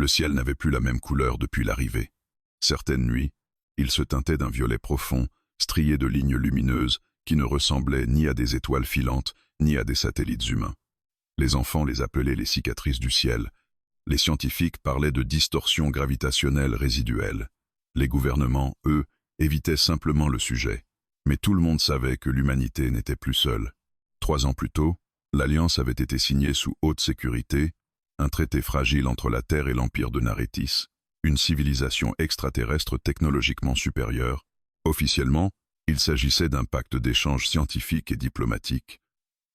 Le ciel n'avait plus la même couleur depuis l'arrivée. Certaines nuits, il se teintait d'un violet profond, strié de lignes lumineuses qui ne ressemblaient ni à des étoiles filantes, ni à des satellites humains. Les enfants les appelaient les cicatrices du ciel. Les scientifiques parlaient de distorsions gravitationnelles résiduelles. Les gouvernements, eux, évitaient simplement le sujet. Mais tout le monde savait que l'humanité n'était plus seule. 3 ans plus tôt, l'Alliance avait été signée sous haute sécurité, un traité fragile entre la Terre et l'Empire de Narétis, une civilisation extraterrestre technologiquement supérieure. Officiellement, il s'agissait d'un pacte d'échange scientifique et diplomatique.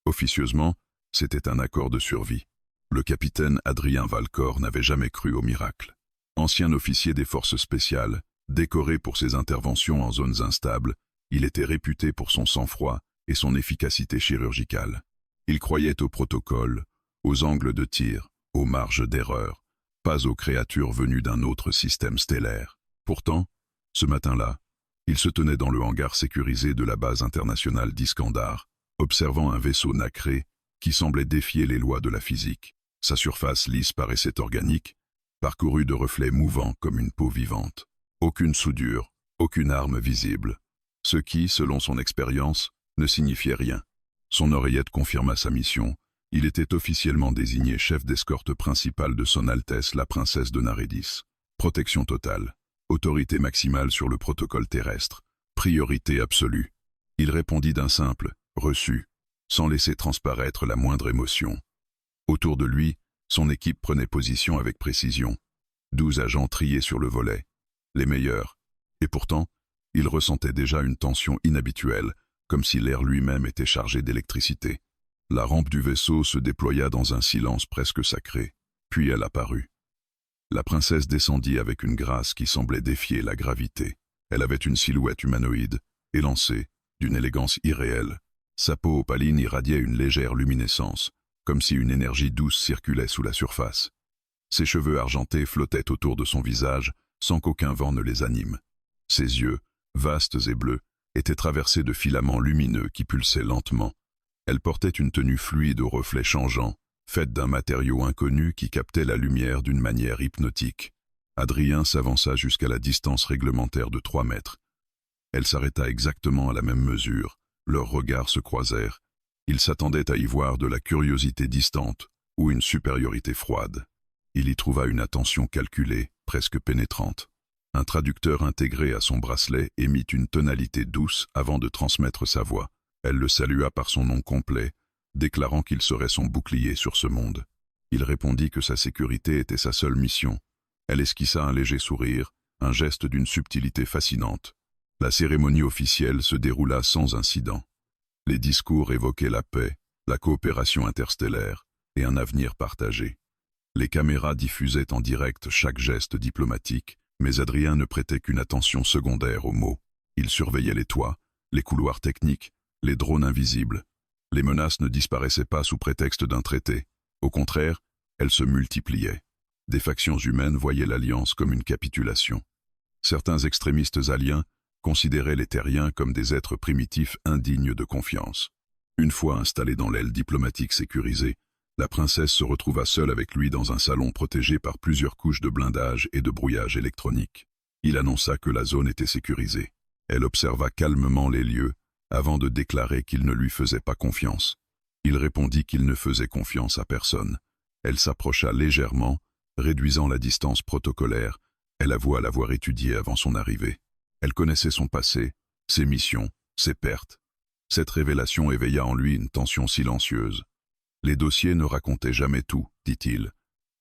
Officieusement, c'était un accord de survie. Le capitaine Adrien Valcor n'avait jamais cru au miracle. Ancien officier des forces spéciales, décoré pour ses interventions en zones instables, il était réputé pour son sang-froid et son efficacité chirurgicale. Il croyait au protocole, aux angles de tir, aux marges d'erreur, pas aux créatures venues d'un autre système stellaire. Pourtant, ce matin-là, il se tenait dans le hangar sécurisé de la base internationale d'Iskandar, observant un vaisseau nacré qui semblait défier les lois de la physique. Sa surface lisse paraissait organique, parcourue de reflets mouvants comme une peau vivante. Aucune soudure, aucune arme visible. Ce qui, selon son expérience, ne signifiait rien. Son oreillette confirma sa mission. Il était officiellement désigné chef d'escorte principal de Son Altesse la princesse de Narédis. Protection totale, autorité maximale sur le protocole terrestre, priorité absolue. Il répondit d'un simple « reçu », sans laisser transparaître la moindre émotion. Autour de lui, son équipe prenait position avec précision. 12 agents triés sur le volet, les meilleurs. Et pourtant, il ressentait déjà une tension inhabituelle, comme si l'air lui-même était chargé d'électricité. La rampe du vaisseau se déploya dans un silence presque sacré, puis elle apparut. La princesse descendit avec une grâce qui semblait défier la gravité. Elle avait une silhouette humanoïde, élancée, d'une élégance irréelle. Sa peau opaline irradiait une légère luminescence, comme si une énergie douce circulait sous la surface. Ses cheveux argentés flottaient autour de son visage, sans qu'aucun vent ne les anime. Ses yeux, vastes et bleus, étaient traversés de filaments lumineux qui pulsaient lentement. Elle portait une tenue fluide aux reflets changeants, faite d'un matériau inconnu qui captait la lumière d'une manière hypnotique. Adrien s'avança jusqu'à la distance réglementaire de 3 mètres. Elle s'arrêta exactement à la même mesure. Leurs regards se croisèrent. Il s'attendait à y voir de la curiosité distante ou une supériorité froide. Il y trouva une attention calculée, presque pénétrante. Un traducteur intégré à son bracelet émit une tonalité douce avant de transmettre sa voix. Elle le salua par son nom complet, déclarant qu'il serait son bouclier sur ce monde. Il répondit que sa sécurité était sa seule mission. Elle esquissa un léger sourire, un geste d'une subtilité fascinante. La cérémonie officielle se déroula sans incident. Les discours évoquaient la paix, la coopération interstellaire et un avenir partagé. Les caméras diffusaient en direct chaque geste diplomatique, mais Adrien ne prêtait qu'une attention secondaire aux mots. Il surveillait les toits, les couloirs techniques, les drones invisibles. Les menaces ne disparaissaient pas sous prétexte d'un traité. Au contraire, elles se multipliaient. Des factions humaines voyaient l'Alliance comme une capitulation. Certains extrémistes aliens considéraient les terriens comme des êtres primitifs indignes de confiance. Une fois installée dans l'aile diplomatique sécurisée, la princesse se retrouva seule avec lui dans un salon protégé par plusieurs couches de blindage et de brouillage électronique. Il annonça que la zone était sécurisée. Elle observa calmement les lieux avant de déclarer qu'il ne lui faisait pas confiance. Il répondit qu'il ne faisait confiance à personne. Elle s'approcha légèrement, réduisant la distance protocolaire. Elle avoua l'avoir étudié avant son arrivée. Elle connaissait son passé, ses missions, ses pertes. Cette révélation éveilla en lui une tension silencieuse. Les dossiers ne racontaient jamais tout, dit-il.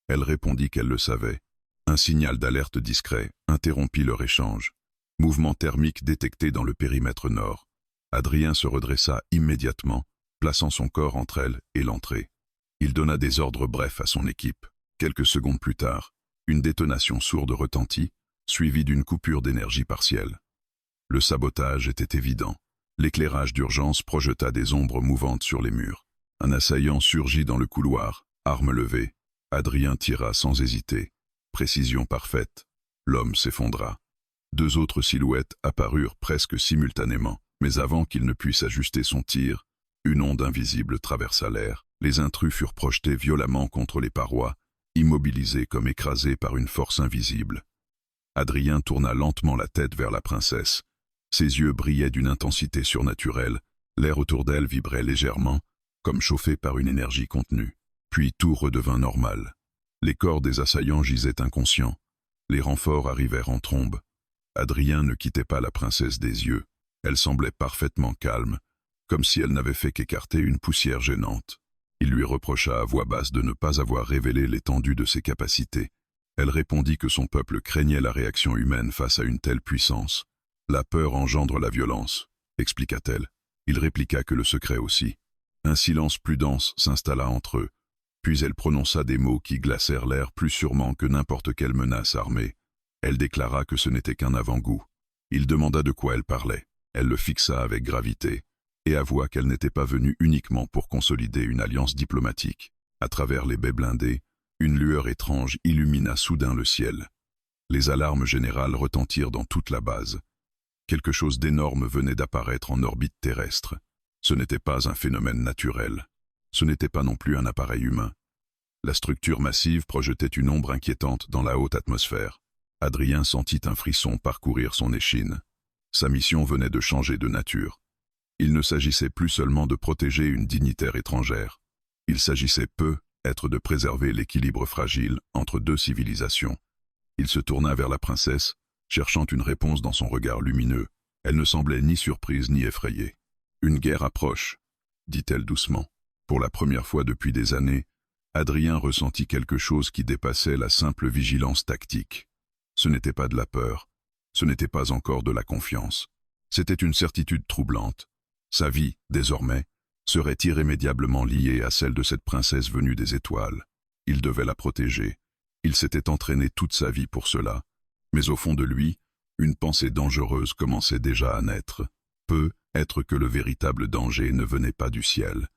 Elle répondit qu'elle le savait. Un signal d'alerte discret interrompit leur échange. Mouvement thermique détecté dans le périmètre nord. Adrien se redressa immédiatement, plaçant son corps entre elle et l'entrée. Il donna des ordres brefs à son équipe. Quelques secondes plus tard, une détonation sourde retentit, suivie d'une coupure d'énergie partielle. Le sabotage était évident. L'éclairage d'urgence projeta des ombres mouvantes sur les murs. Un assaillant surgit dans le couloir, arme levée. Adrien tira sans hésiter. Précision parfaite. L'homme s'effondra. 2 autres silhouettes apparurent presque simultanément, mais avant qu'il ne puisse ajuster son tir, une onde invisible traversa l'air. Les intrus furent projetés violemment contre les parois, immobilisé comme écrasé par une force invisible. Adrien tourna lentement la tête vers la princesse. Ses yeux brillaient d'une intensité surnaturelle, l'air autour d'elle vibrait légèrement, comme chauffé par une énergie contenue. Puis tout redevint normal. Les corps des assaillants gisaient inconscients. Les renforts arrivèrent en trombe. Adrien ne quittait pas la princesse des yeux. Elle semblait parfaitement calme, comme si elle n'avait fait qu'écarter une poussière gênante. Il lui reprocha à voix basse de ne pas avoir révélé l'étendue de ses capacités. Elle répondit que son peuple craignait la réaction humaine face à une telle puissance. La peur engendre la violence, expliqua-t-elle. Il répliqua que le secret aussi. Un silence plus dense s'installa entre eux. Puis elle prononça des mots qui glacèrent l'air plus sûrement que n'importe quelle menace armée. Elle déclara que ce n'était qu'un avant-goût. Il demanda de quoi elle parlait. Elle le fixa avec gravité et avoua qu'elle n'était pas venue uniquement pour consolider une alliance diplomatique. À travers les baies blindées, une lueur étrange illumina soudain le ciel. Les alarmes générales retentirent dans toute la base. Quelque chose d'énorme venait d'apparaître en orbite terrestre. Ce n'était pas un phénomène naturel. Ce n'était pas non plus un appareil humain. La structure massive projetait une ombre inquiétante dans la haute atmosphère. Adrien sentit un frisson parcourir son échine. Sa mission venait de changer de nature. Il ne s'agissait plus seulement de protéger une dignitaire étrangère. Il s'agissait peut-être de préserver l'équilibre fragile entre deux civilisations. Il se tourna vers la princesse, cherchant une réponse dans son regard lumineux. Elle ne semblait ni surprise ni effrayée. « Une guerre approche », dit-elle doucement. Pour la première fois depuis des années, Adrien ressentit quelque chose qui dépassait la simple vigilance tactique. Ce n'était pas de la peur, ce n'était pas encore de la confiance. C'était une certitude troublante. Sa vie, désormais, serait irrémédiablement liée à celle de cette princesse venue des étoiles. Il devait la protéger. Il s'était entraîné toute sa vie pour cela. Mais au fond de lui, une pensée dangereuse commençait déjà à naître. Peut-être que le véritable danger ne venait pas du ciel.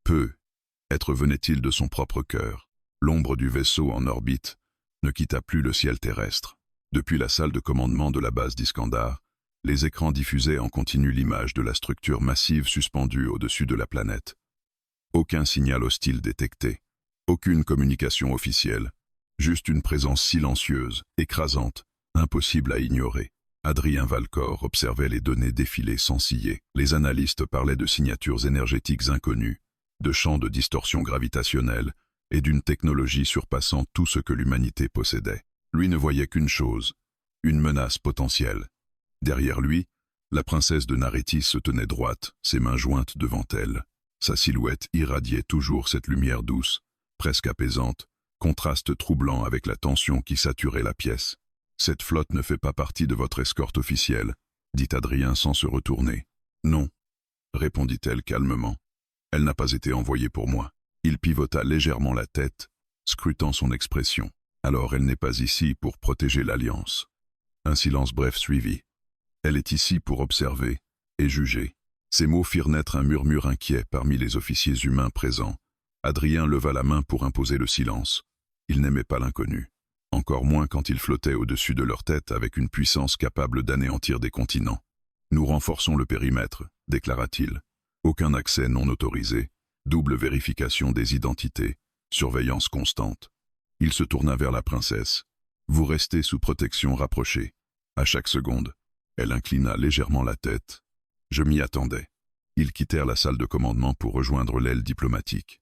Peut-être venait-il de son propre cœur. L'ombre du vaisseau en orbite ne quitta plus le ciel terrestre. Depuis la salle de commandement de la base d'Iskandar, les écrans diffusaient en continu l'image de la structure massive suspendue au-dessus de la planète. Aucun signal hostile détecté, aucune communication officielle, juste une présence silencieuse, écrasante, impossible à ignorer. Adrien Valcor observait les données défiler sans ciller. Les analystes parlaient de signatures énergétiques inconnues, de champs de distorsion gravitationnelle et d'une technologie surpassant tout ce que l'humanité possédait. Lui ne voyait qu'une chose, une menace potentielle. Derrière lui, la princesse de Narétis se tenait droite, ses mains jointes devant elle. Sa silhouette irradiait toujours cette lumière douce, presque apaisante, contraste troublant avec la tension qui saturait la pièce. « Cette flotte ne fait pas partie de votre escorte officielle », dit Adrien sans se retourner. « Non », répondit-elle calmement. « Elle n'a pas été envoyée pour moi. » Il pivota légèrement la tête, scrutant son expression. « Alors elle n'est pas ici pour protéger l'Alliance. » Un silence bref suivit. « Elle est ici pour observer et juger. » Ces mots firent naître un murmure inquiet parmi les officiers humains présents. Adrien leva la main pour imposer le silence. Il n'aimait pas l'inconnu. Encore moins quand il flottait au-dessus de leur tête avec une puissance capable d'anéantir des continents. « Nous renforçons le périmètre », déclara-t-il. « Aucun accès non autorisé, double vérification des identités, surveillance constante. » Il se tourna vers la princesse. « Vous restez sous protection rapprochée. » À chaque seconde, elle inclina légèrement la tête. Je m'y attendais. Ils quittèrent la salle de commandement pour rejoindre l'aile diplomatique.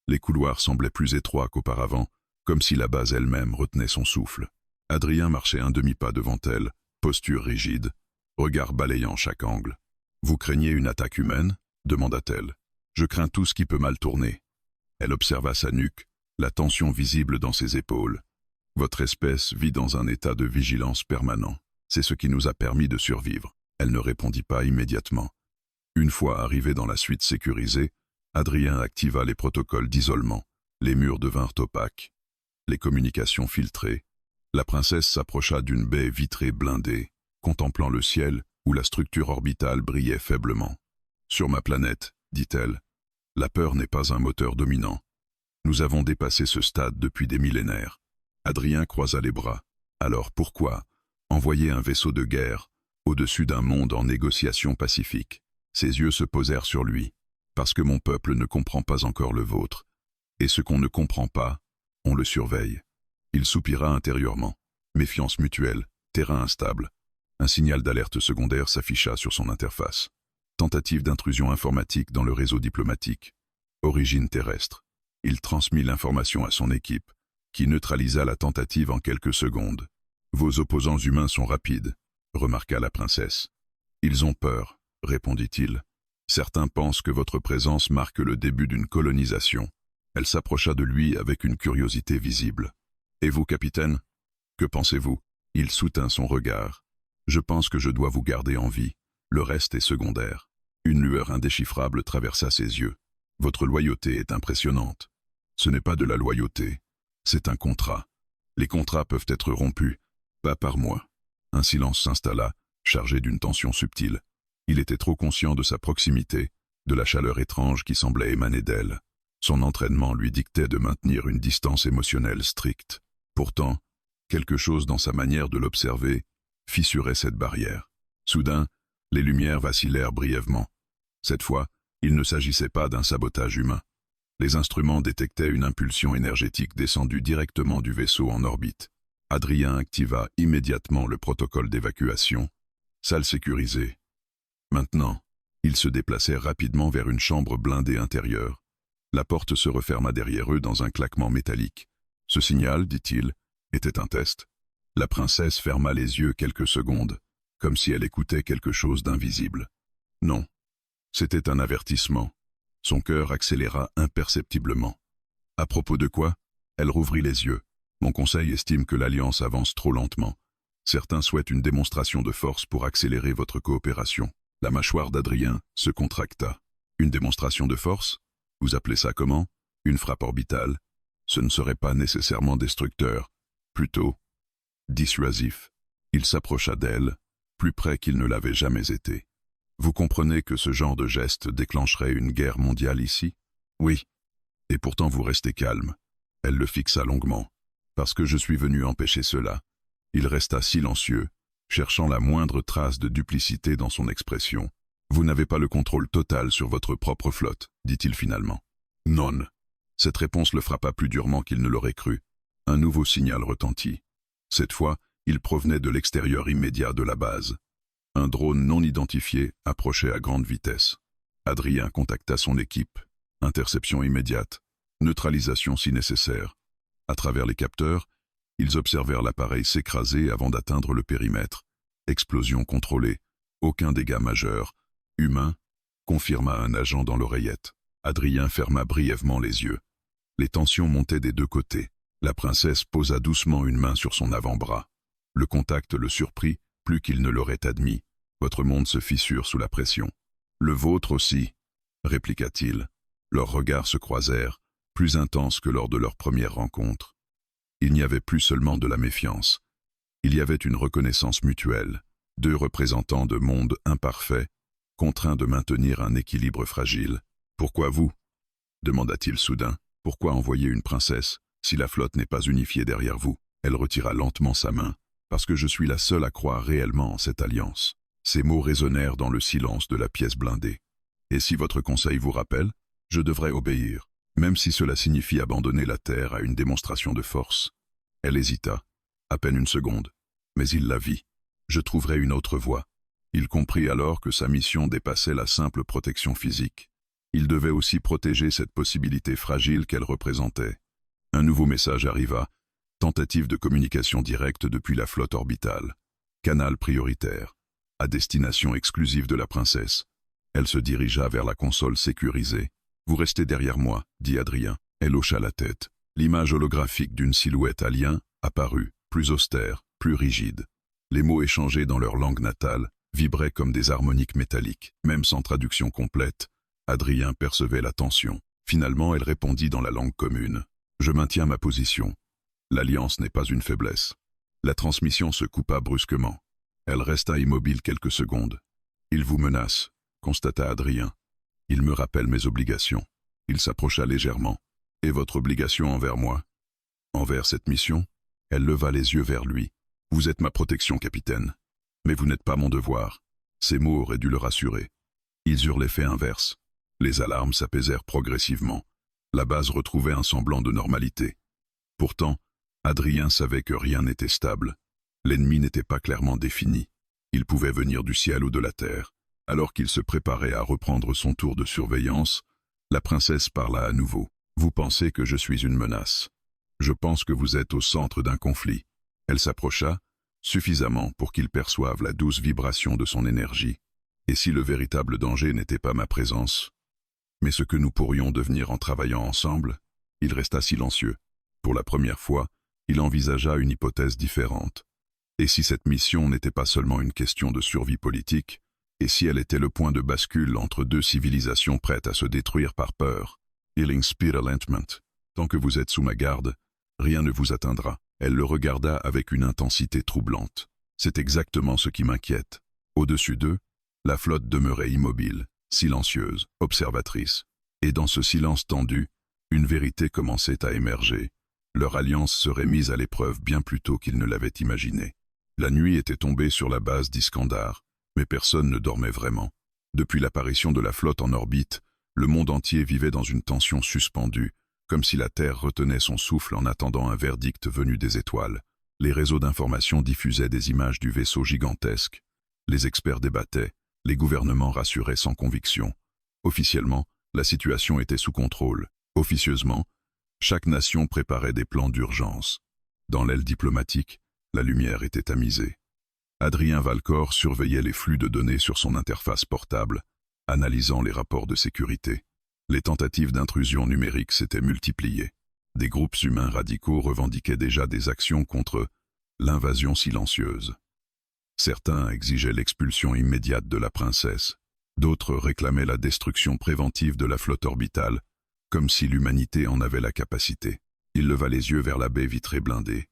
Les couloirs semblaient plus étroits qu'auparavant, comme si la base elle-même retenait son souffle. Adrien marchait un demi-pas devant elle, posture rigide, regard balayant chaque angle. « Vous craignez une attaque humaine ?» demanda-t-elle. « Je crains tout ce qui peut mal tourner. » Elle observa sa nuque, la tension visible dans ses épaules. « Votre espèce vit dans un état de vigilance permanent. C'est ce qui nous a permis de survivre. » Elle ne répondit pas immédiatement. Une fois arrivé dans la suite sécurisée, Adrien activa les protocoles d'isolement. Les murs devinrent opaques. Les communications filtrées. La princesse s'approcha d'une baie vitrée blindée, contemplant le ciel où la structure orbitale brillait faiblement. « Sur ma planète, dit-elle, la peur n'est pas un moteur dominant. Nous avons dépassé ce stade depuis des millénaires. » Adrien croisa les bras. Alors pourquoi envoyer un vaisseau de guerre au-dessus d'un monde en négociation pacifique? Ses yeux se posèrent sur lui. « Parce que mon peuple ne comprend pas encore le vôtre. Et ce qu'on ne comprend pas, on le surveille. » Il soupira intérieurement. Méfiance mutuelle, terrain instable. Un signal d'alerte secondaire s'afficha sur son interface. Tentative d'intrusion informatique dans le réseau diplomatique. Origine terrestre. Il transmit l'information à son équipe, qui neutralisa la tentative en quelques secondes. Vos opposants humains sont rapides, remarqua la princesse. Ils ont peur, répondit-il. Certains pensent que votre présence marque le début d'une colonisation. Elle s'approcha de lui avec une curiosité visible. Et vous, capitaine? Que pensez-vous? Il soutint son regard. Je pense que je dois vous garder en vie. Le reste est secondaire. Une lueur indéchiffrable traversa ses yeux. Votre loyauté est impressionnante. Ce n'est pas de la loyauté. C'est un contrat. Les contrats peuvent être rompus, pas par moi. Un silence s'installa, chargé d'une tension subtile. Il était trop conscient de sa proximité, de la chaleur étrange qui semblait émaner d'elle. Son entraînement lui dictait de maintenir une distance émotionnelle stricte. Pourtant, quelque chose dans sa manière de l'observer fissurait cette barrière. Soudain, les lumières vacillèrent brièvement. Cette fois, il ne s'agissait pas d'un sabotage humain. Les instruments détectaient une impulsion énergétique descendue directement du vaisseau en orbite. Adrien activa immédiatement le protocole d'évacuation. Salle sécurisée. Maintenant, ils se déplacèrent rapidement vers une chambre blindée intérieure. La porte se referma derrière eux dans un claquement métallique. Ce signal, dit-il, était un test. La princesse ferma les yeux quelques secondes, comme si elle écoutait quelque chose d'invisible. Non, c'était un avertissement. Son cœur accéléra imperceptiblement. À propos de quoi? Elle rouvrit les yeux. Mon conseil estime que l'Alliance avance trop lentement. Certains souhaitent une démonstration de force pour accélérer votre coopération. La mâchoire d'Adrien se contracta. Une démonstration de force? Vous appelez ça comment? Une frappe orbitale? Ce ne serait pas nécessairement destructeur, plutôt dissuasif. Il s'approcha d'elle, plus près qu'il ne l'avait jamais été. Vous comprenez que ce genre de geste déclencherait une guerre mondiale ici? Oui. Et pourtant vous restez calme. Elle le fixa longuement. Parce que je suis venu empêcher cela. Il resta silencieux, cherchant la moindre trace de duplicité dans son expression. Vous n'avez pas le contrôle total sur votre propre flotte, dit-il finalement. Non. Cette réponse le frappa plus durement qu'il ne l'aurait cru. Un nouveau signal retentit. Cette fois, il provenait de l'extérieur immédiat de la base. Un drone non identifié approchait à grande vitesse. Adrien contacta son équipe. Interception immédiate. Neutralisation si nécessaire. À travers les capteurs, ils observèrent l'appareil s'écraser avant d'atteindre le périmètre. Explosion contrôlée. Aucun dégât majeur. Humain, confirma un agent dans l'oreillette. Adrien ferma brièvement les yeux. Les tensions montaient des deux côtés. La princesse posa doucement une main sur son avant-bras. Le contact le surprit, plus qu'il ne l'aurait admis. Votre monde se fissure sous la pression. Le vôtre aussi, répliqua-t-il. Leurs regards se croisèrent, plus intenses que lors de leur première rencontre. Il n'y avait plus seulement de la méfiance. Il y avait une reconnaissance mutuelle. Deux représentants de mondes imparfaits, contraints de maintenir un équilibre fragile. Pourquoi vous? Demanda-t-il soudain. Pourquoi envoyer une princesse, si la flotte n'est pas unifiée derrière vous? Elle retira lentement sa main. Parce que je suis la seule à croire réellement en cette alliance. Ces mots résonnèrent dans le silence de la pièce blindée. Et si votre conseil vous rappelle, je devrais obéir, même si cela signifie abandonner la terre à une démonstration de force. Elle hésita, à peine une seconde, mais il la vit. Je trouverai une autre voie. Il comprit alors que sa mission dépassait la simple protection physique. Il devait aussi protéger cette possibilité fragile qu'elle représentait. Un nouveau message arriva. Tentative de communication directe depuis la flotte orbitale. Canal prioritaire. À destination exclusive de la princesse. Elle se dirigea vers la console sécurisée. « Vous restez derrière moi », dit Adrien. Elle hocha la tête. L'image holographique d'une silhouette alien apparut, plus austère, plus rigide. Les mots échangés dans leur langue natale vibraient comme des harmoniques métalliques. Même sans traduction complète, Adrien percevait la tension. Finalement, elle répondit dans la langue commune. « Je maintiens ma position. L'alliance n'est pas une faiblesse. » La transmission se coupa brusquement. Elle resta immobile quelques secondes. « Il vous menace », constata Adrien. « Il me rappelle mes obligations. » Il s'approcha légèrement. « Et votre obligation envers moi ?»« Envers cette mission ?» Elle leva les yeux vers lui. « Vous êtes ma protection, capitaine. Mais vous n'êtes pas mon devoir. » Ces mots auraient dû le rassurer. Ils eurent l'effet inverse. Les alarmes s'apaisèrent progressivement. La base retrouvait un semblant de normalité. Pourtant, Adrien savait que rien n'était stable. L'ennemi n'était pas clairement défini. Il pouvait venir du ciel ou de la terre. Alors qu'il se préparait à reprendre son tour de surveillance, la princesse parla à nouveau. « Vous pensez que je suis une menace. Je pense que vous êtes au centre d'un conflit. » Elle s'approcha, suffisamment pour qu'il perçoive la douce vibration de son énergie. Et si le véritable danger n'était pas ma présence, mais ce que nous pourrions devenir en travaillant ensemble? Il resta silencieux. Pour la première fois, il envisagea une hypothèse différente. Et si cette mission n'était pas seulement une question de survie politique, et si elle était le point de bascule entre deux civilisations prêtes à se détruire par peur? Healing Speed Alignment. Tant que vous êtes sous ma garde, rien ne vous atteindra. Elle le regarda avec une intensité troublante. C'est exactement ce qui m'inquiète. Au-dessus d'eux, la flotte demeurait immobile, silencieuse, observatrice. Et dans ce silence tendu, une vérité commençait à émerger. Leur alliance serait mise à l'épreuve bien plus tôt qu'ils ne l'avaient imaginé. La nuit était tombée sur la base d'Iskandar, mais personne ne dormait vraiment. Depuis l'apparition de la flotte en orbite, le monde entier vivait dans une tension suspendue, comme si la Terre retenait son souffle en attendant un verdict venu des étoiles. Les réseaux d'information diffusaient des images du vaisseau gigantesque. Les experts débattaient, les gouvernements rassuraient sans conviction. Officiellement, la situation était sous contrôle. Officieusement, chaque nation préparait des plans d'urgence. Dans l'aile diplomatique, la lumière était tamisée. Adrien Valcor surveillait les flux de données sur son interface portable, analysant les rapports de sécurité. Les tentatives d'intrusion numérique s'étaient multipliées. Des groupes humains radicaux revendiquaient déjà des actions contre l'invasion silencieuse. Certains exigeaient l'expulsion immédiate de la princesse. D'autres réclamaient la destruction préventive de la flotte orbitale, comme si l'humanité en avait la capacité. Il leva les yeux vers la baie vitrée blindée.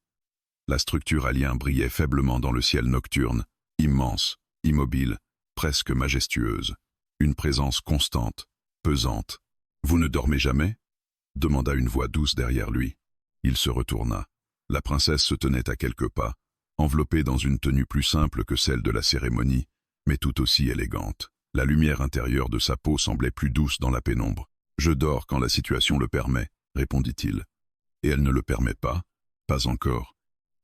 La structure alien brillait faiblement dans le ciel nocturne, immense, immobile, presque majestueuse. Une présence constante, pesante. « Vous ne dormez jamais ?» demanda une voix douce derrière lui. Il se retourna. La princesse se tenait à quelques pas, enveloppée dans une tenue plus simple que celle de la cérémonie, mais tout aussi élégante. La lumière intérieure de sa peau semblait plus douce dans la pénombre. « Je dors quand la situation le permet, » répondit-il. « Et elle ne le permet pas ? » Pas encore.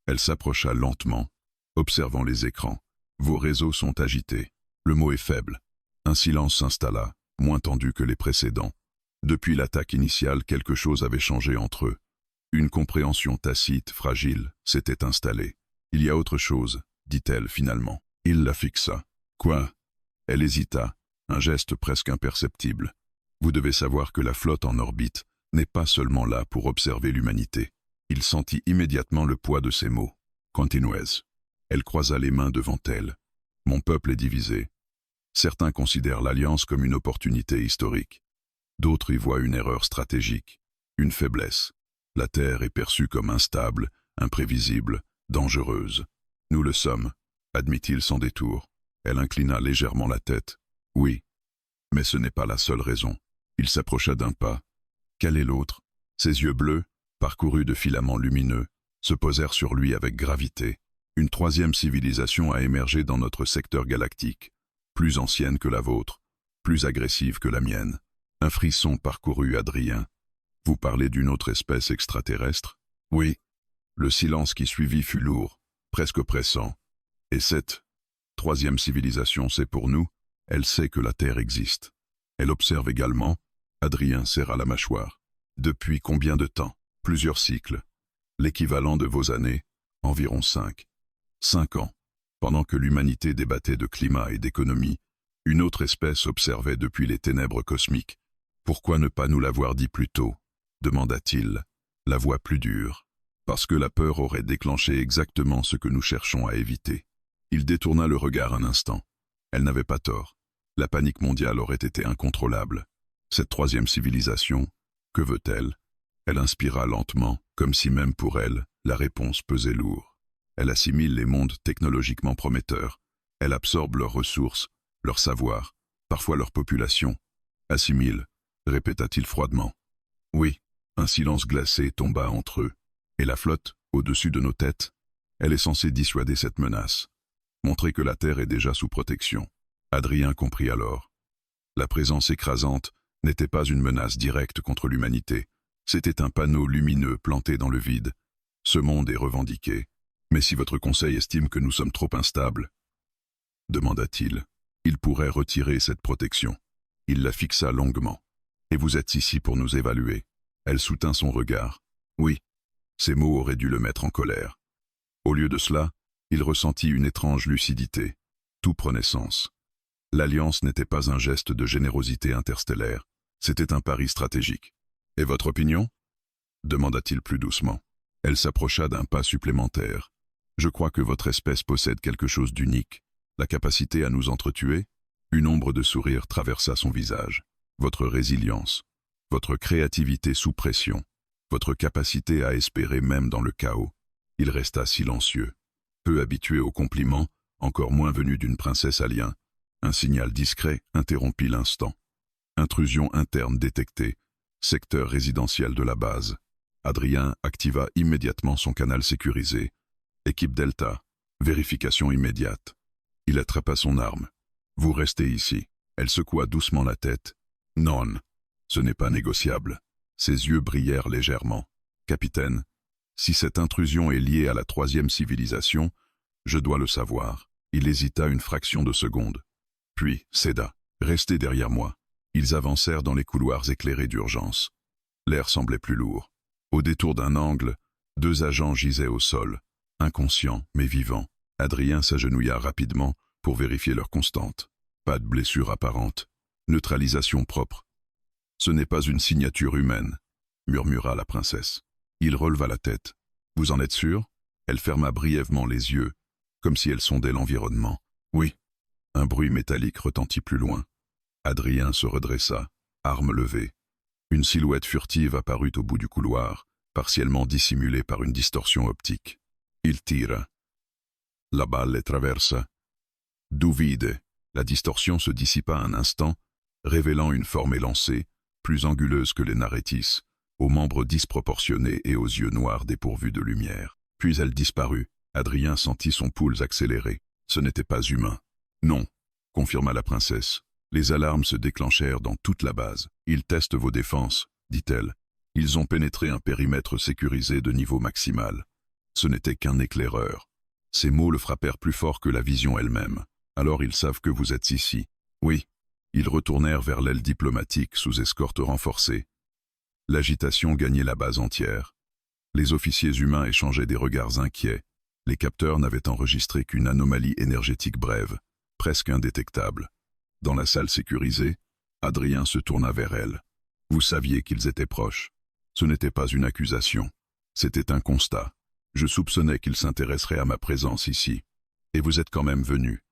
Elle s'approcha lentement, observant les écrans. « Vos réseaux sont agités. Le mot est faible. » Un silence s'installa, moins tendu que les précédents. Depuis l'attaque initiale, quelque chose avait changé entre eux. Une compréhension tacite, fragile, s'était installée. « Il y a autre chose, » dit-elle finalement. Il la fixa. « Quoi ?» Elle hésita, un geste presque imperceptible. « Vous devez savoir que la flotte en orbite n'est pas seulement là pour observer l'humanité. » Il sentit immédiatement le poids de ses mots. « Continuez. » Elle croisa les mains devant elle. « Mon peuple est divisé. Certains considèrent l'Alliance comme une opportunité historique. D'autres y voient une erreur stratégique, une faiblesse. La Terre est perçue comme instable, imprévisible, dangereuse. Nous le sommes, admit-il sans détour. Elle inclina légèrement la tête. Oui, mais ce n'est pas la seule raison. Il s'approcha d'un pas. Quel est l'autre? Ses yeux bleus, parcourus de filaments lumineux, se posèrent sur lui avec gravité. Une troisième civilisation a émergé dans notre secteur galactique, plus ancienne que la vôtre, plus agressive que la mienne. Un frisson parcourut Adrien. Vous parlez d'une autre espèce extraterrestre? Oui. Le silence qui suivit fut lourd, presque oppressant. Et cette troisième civilisation sait pour nous, elle sait que la Terre existe. Elle observe également. Adrien serra la mâchoire. Depuis combien de temps? Plusieurs cycles. L'équivalent de vos années, environ 5. 5 ans. Pendant que l'humanité débattait de climat et d'économie, une autre espèce observait depuis les ténèbres cosmiques. Pourquoi ne pas nous l'avoir dit plus tôt? Demanda-t-il, la voix plus dure. Parce que la peur aurait déclenché exactement ce que nous cherchons à éviter. Il détourna le regard un instant. Elle n'avait pas tort. La panique mondiale aurait été incontrôlable. Cette troisième civilisation, que veut-elle? Elle inspira lentement, comme si même pour elle, la réponse pesait lourd. Elle assimile les mondes technologiquement prometteurs. Elle absorbe leurs ressources, leur savoir, parfois leur population. Assimile, répéta-t-il froidement. Oui, un silence glacé tomba entre eux. Et la flotte, au-dessus de nos têtes, elle est censée dissuader cette menace, montrer que la Terre est déjà sous protection. Adrien comprit alors. La présence écrasante n'était pas une menace directe contre l'humanité, c'était un panneau lumineux planté dans le vide, Ce monde est revendiqué. Mais si votre conseil estime que nous sommes trop instables, demanda-t-il, il pourrait retirer cette protection. Il la fixa longuement. Et vous êtes ici pour nous évaluer. Elle soutint son regard. Oui. Ces mots auraient dû le mettre en colère. Au lieu de cela, il ressentit une étrange lucidité. Tout prenait sens. L'alliance n'était pas un geste de générosité interstellaire, c'était un pari stratégique. « Et votre opinion » demanda-t-il plus doucement. Elle s'approcha d'un pas supplémentaire. « Je crois que votre espèce possède quelque chose d'unique, la capacité à nous entretuer. » Une ombre de sourire traversa son visage. « Votre résilience, votre créativité sous pression, votre capacité à espérer même dans le chaos. » Il resta silencieux. Peu habitué aux compliments, encore moins venu d'une princesse alien, un signal discret interrompit l'instant. Intrusion interne détectée, secteur résidentiel de la base. Adrien activa immédiatement son canal sécurisé. Équipe Delta, vérification immédiate. Il attrapa son arme. « Vous restez ici. » Elle secoua doucement la tête. « Non, ce n'est pas négociable. » Ses yeux brillèrent légèrement. « Capitaine, si cette intrusion est liée à la troisième civilisation, je dois le savoir. » Il hésita une fraction de seconde. Puis céda. « Restez derrière moi. » Ils avancèrent dans les couloirs éclairés d'urgence. L'air semblait plus lourd. Au détour d'un angle, 2 agents gisaient au sol, inconscients mais vivants. Adrien s'agenouilla rapidement pour vérifier leur constante. Pas de blessure apparente. Neutralisation propre. « Ce n'est pas une signature humaine, » murmura la princesse. Il releva la tête. « Vous en êtes sûr ?» Elle ferma brièvement les yeux, comme si elle sondait l'environnement. « Oui. » Un bruit métallique retentit plus loin. Adrien se redressa, arme levée. Une silhouette furtive apparut au bout du couloir, partiellement dissimulée par une distorsion optique. Il tira. La balle les traversa. D'où vide. La distorsion se dissipa un instant, révélant une forme élancée, plus anguleuse que les Narétis, aux membres disproportionnés et aux yeux noirs dépourvus de lumière. Puis elle disparut. Adrien sentit son pouls accélérer. Ce n'était pas humain. « Non », confirma la princesse. Les alarmes se déclenchèrent dans toute la base. « Ils testent vos défenses », dit-elle. « Ils ont pénétré un périmètre sécurisé de niveau maximal. Ce n'était qu'un éclaireur. » Ces mots le frappèrent plus fort que la vision elle-même. « Alors ils savent que vous êtes ici. » Oui. Ils retournèrent vers l'aile diplomatique sous escorte renforcée. L'agitation gagnait la base entière. Les officiers humains échangeaient des regards inquiets. Les capteurs n'avaient enregistré qu'une anomalie énergétique brève, presque indétectable. Dans la salle sécurisée, Adrien se tourna vers elle. « Vous saviez qu'ils étaient proches. Ce n'était pas une accusation. C'était un constat. Je soupçonnais qu'ils s'intéresseraient à ma présence ici. Et vous êtes quand même venu. »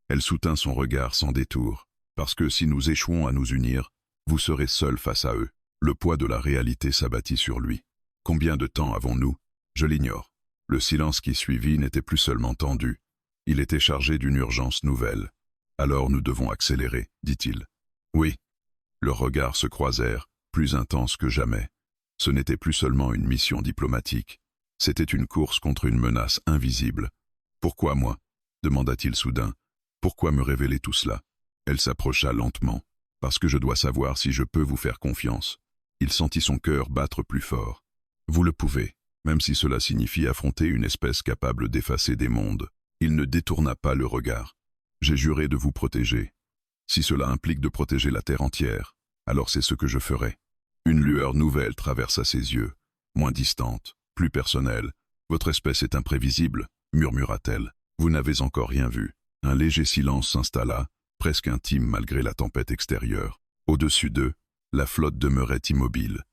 Elle soutint son regard sans détour. « Parce que si nous échouons à nous unir, vous serez seul face à eux. » Le poids de la réalité s'abattit sur lui. « Combien de temps avons-nous ? Je l'ignore. » Le silence qui suivit n'était plus seulement tendu. Il était chargé d'une urgence nouvelle. « Alors nous devons accélérer, dit-il. »« Oui. » Leurs regards se croisèrent, plus intenses que jamais. Ce n'était plus seulement une mission diplomatique. C'était une course contre une menace invisible. « Pourquoi moi ?» demanda-t-il soudain. « Pourquoi me révéler tout cela ?» Elle s'approcha lentement. « Parce que je dois savoir si je peux vous faire confiance. » Il sentit son cœur battre plus fort. « Vous le pouvez, même si cela signifie affronter une espèce capable d'effacer des mondes. » Il ne détourna pas le regard. « J'ai juré de vous protéger. Si cela implique de protéger la Terre entière, alors c'est ce que je ferai. » Une lueur nouvelle traversa ses yeux, moins distante, plus personnelle. « Votre espèce est imprévisible, » murmura-t-elle. « Vous n'avez encore rien vu. » Un léger silence s'installa, presque intime malgré la tempête extérieure. Au-dessus d'eux, la flotte demeurait immobile.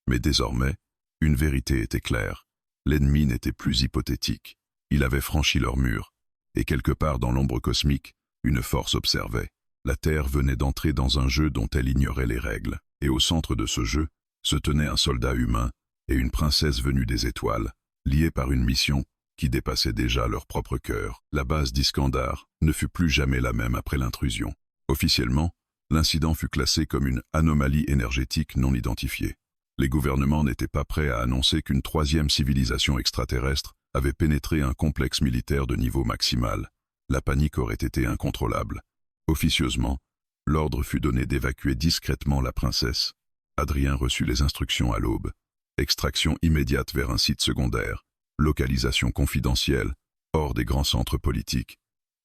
Mais désormais, une vérité était claire. L'ennemi n'était plus hypothétique. Il avait franchi leur mur. Et quelque part dans l'ombre cosmique, une force observait. La Terre venait d'entrer dans un jeu dont elle ignorait les règles. Et au centre de ce jeu, se tenait un soldat humain et une princesse venue des étoiles, liés par une mission qui dépassait déjà leur propre cœur. La base d'Iskandar ne fut plus jamais la même après l'intrusion. Officiellement, l'incident fut classé comme une anomalie énergétique non identifiée. Les gouvernements n'étaient pas prêts à annoncer qu'une troisième civilisation extraterrestre avait pénétré un complexe militaire de niveau maximal. La panique aurait été incontrôlable. Officieusement, l'ordre fut donné d'évacuer discrètement la princesse. Adrien reçut les instructions à l'aube. Extraction immédiate vers un site secondaire. Localisation confidentielle, hors des grands centres politiques.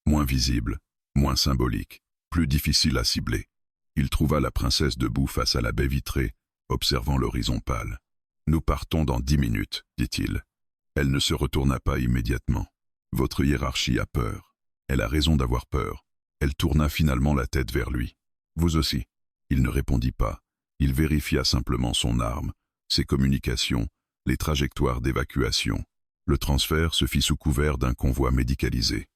Moins visible, moins symbolique, plus difficile à cibler. Il trouva la princesse debout face à la baie vitrée, observant l'horizon pâle. « Nous partons dans 10 minutes, dit-il. Elle ne se retourna pas immédiatement. Votre hiérarchie a peur. Elle a raison d'avoir peur. Elle tourna finalement la tête vers lui. Vous aussi. Il ne répondit pas. Il vérifia simplement son arme, ses communications, les trajectoires d'évacuation. Le transfert se fit sous couvert d'un convoi médicalisé.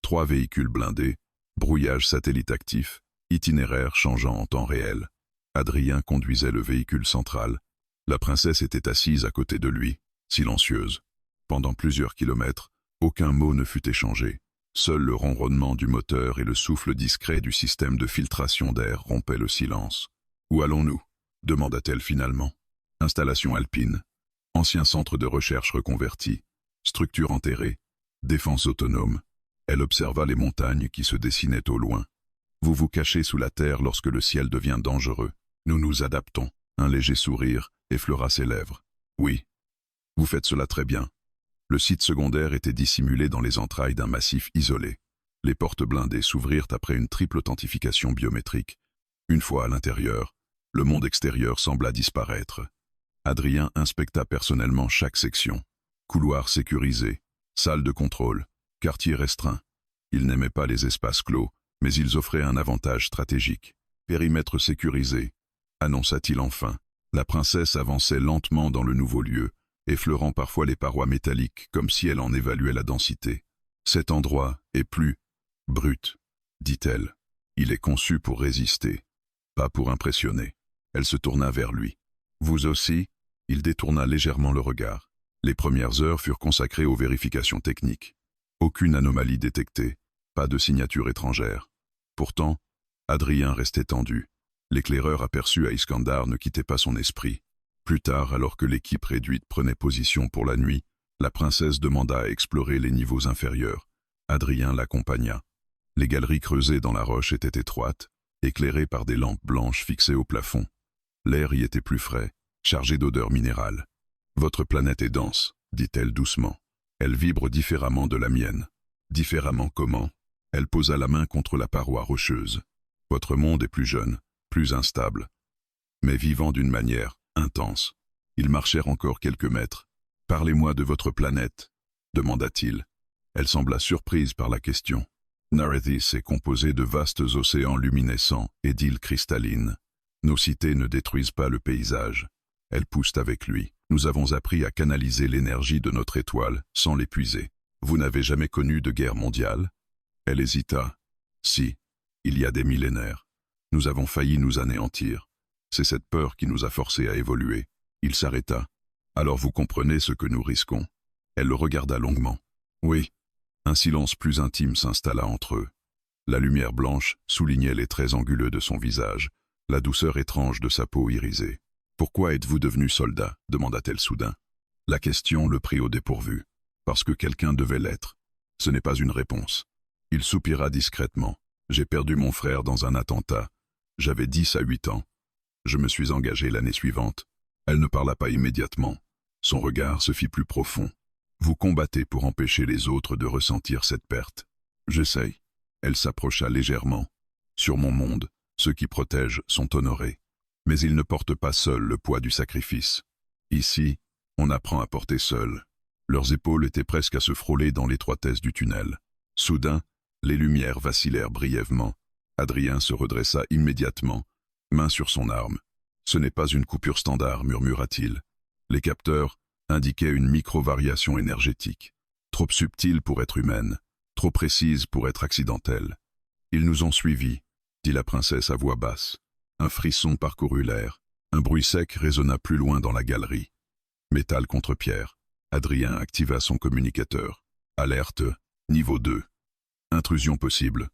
3 véhicules blindés, brouillage satellite actif, itinéraire changeant en temps réel. Adrien conduisait le véhicule central. La princesse était assise à côté de lui, silencieuse. Pendant plusieurs kilomètres, aucun mot ne fut échangé. Seul le ronronnement du moteur et le souffle discret du système de filtration d'air rompaient le silence. « Où allons-nous » demanda-t-elle finalement. Installation alpine, ancien centre de recherche reconverti, structure enterrée, défense autonome. Elle observa les montagnes qui se dessinaient au loin. Vous vous cachez sous la terre lorsque le ciel devient dangereux. Nous nous adaptons. Un léger sourire effleura ses lèvres. Oui, vous faites cela très bien. Le site secondaire était dissimulé dans les entrailles d'un massif isolé. Les portes blindées s'ouvrirent après une triple authentification biométrique. Une fois à l'intérieur, le monde extérieur sembla disparaître. Adrien inspecta personnellement chaque section. Couloir sécurisé, salle de contrôle, quartier restreint. Il n'aimait pas les espaces clos, mais ils offraient un avantage stratégique. Périmètre sécurisé, annonça-t-il enfin. La princesse avançait lentement dans le nouveau lieu, effleurant parfois les parois métalliques comme si elle en évaluait la densité. Cet endroit est plus brut, dit-elle. Il est conçu pour résister, pas pour impressionner. Elle se tourna vers lui. Vous aussi? Il détourna légèrement le regard. Les premières heures furent consacrées aux vérifications techniques. Aucune anomalie détectée, pas de signature étrangère. Pourtant, Adrien restait tendu. L'éclaireur aperçu à Iskandar ne quittait pas son esprit. Plus tard, alors que l'équipe réduite prenait position pour la nuit, la princesse demanda à explorer les niveaux inférieurs. Adrien l'accompagna. Les galeries creusées dans la roche étaient étroites, éclairées par des lampes blanches fixées au plafond. L'air y était plus frais, chargé d'odeurs minérales. « Votre planète est dense, » dit-elle doucement. « Elle vibre différemment de la mienne. » Différemment comment? Elle posa la main contre la paroi rocheuse. « Votre monde est plus jeune, plus instable, mais vivant d'une manière intense. » Ils marchèrent encore quelques mètres. « Parlez-moi de votre planète, » demanda-t-il. Elle sembla surprise par la question. Narethis est composé de vastes océans luminescents et d'îles cristallines. Nos cités ne détruisent pas le paysage. Elles poussent avec lui. Nous avons appris à canaliser l'énergie de notre étoile sans l'épuiser. Vous n'avez jamais connu de guerre mondiale? Elle hésita. Si, il y a des millénaires. Nous avons failli nous anéantir. C'est cette peur qui nous a forcés à évoluer. Il s'arrêta. Alors vous comprenez ce que nous risquons. Elle le regarda longuement. Oui. Un silence plus intime s'installa entre eux. La lumière blanche soulignait les traits anguleux de son visage, la douceur étrange de sa peau irisée. « Pourquoi êtes-vous devenu soldat » demanda-t-elle soudain. La question le prit au dépourvu. Parce que quelqu'un devait l'être. Ce n'est pas une réponse. Il soupira discrètement. J'ai perdu mon frère dans un attentat. J'avais 10 à 8 ans. Je me suis engagé l'année suivante. Elle ne parla pas immédiatement. Son regard se fit plus profond. Vous combattez pour empêcher les autres de ressentir cette perte. J'essaye. Elle s'approcha légèrement. Sur mon monde, ceux qui protègent sont honorés. Mais ils ne portent pas seuls le poids du sacrifice. Ici, on apprend à porter seul. Leurs épaules étaient presque à se frôler dans l'étroitesse du tunnel. Soudain, les lumières vacillèrent brièvement. Adrien se redressa immédiatement, main sur son arme. Ce n'est pas une coupure standard, murmura-t-il. Les capteurs indiquaient une micro-variation énergétique. Trop subtile pour être humaine, trop précise pour être accidentelle. Ils nous ont suivis, dit la princesse à voix basse. Un frisson parcourut l'air. Un bruit sec résonna plus loin dans la galerie. Métal contre pierre. Adrien activa son communicateur. Alerte, niveau 2. Intrusion possible.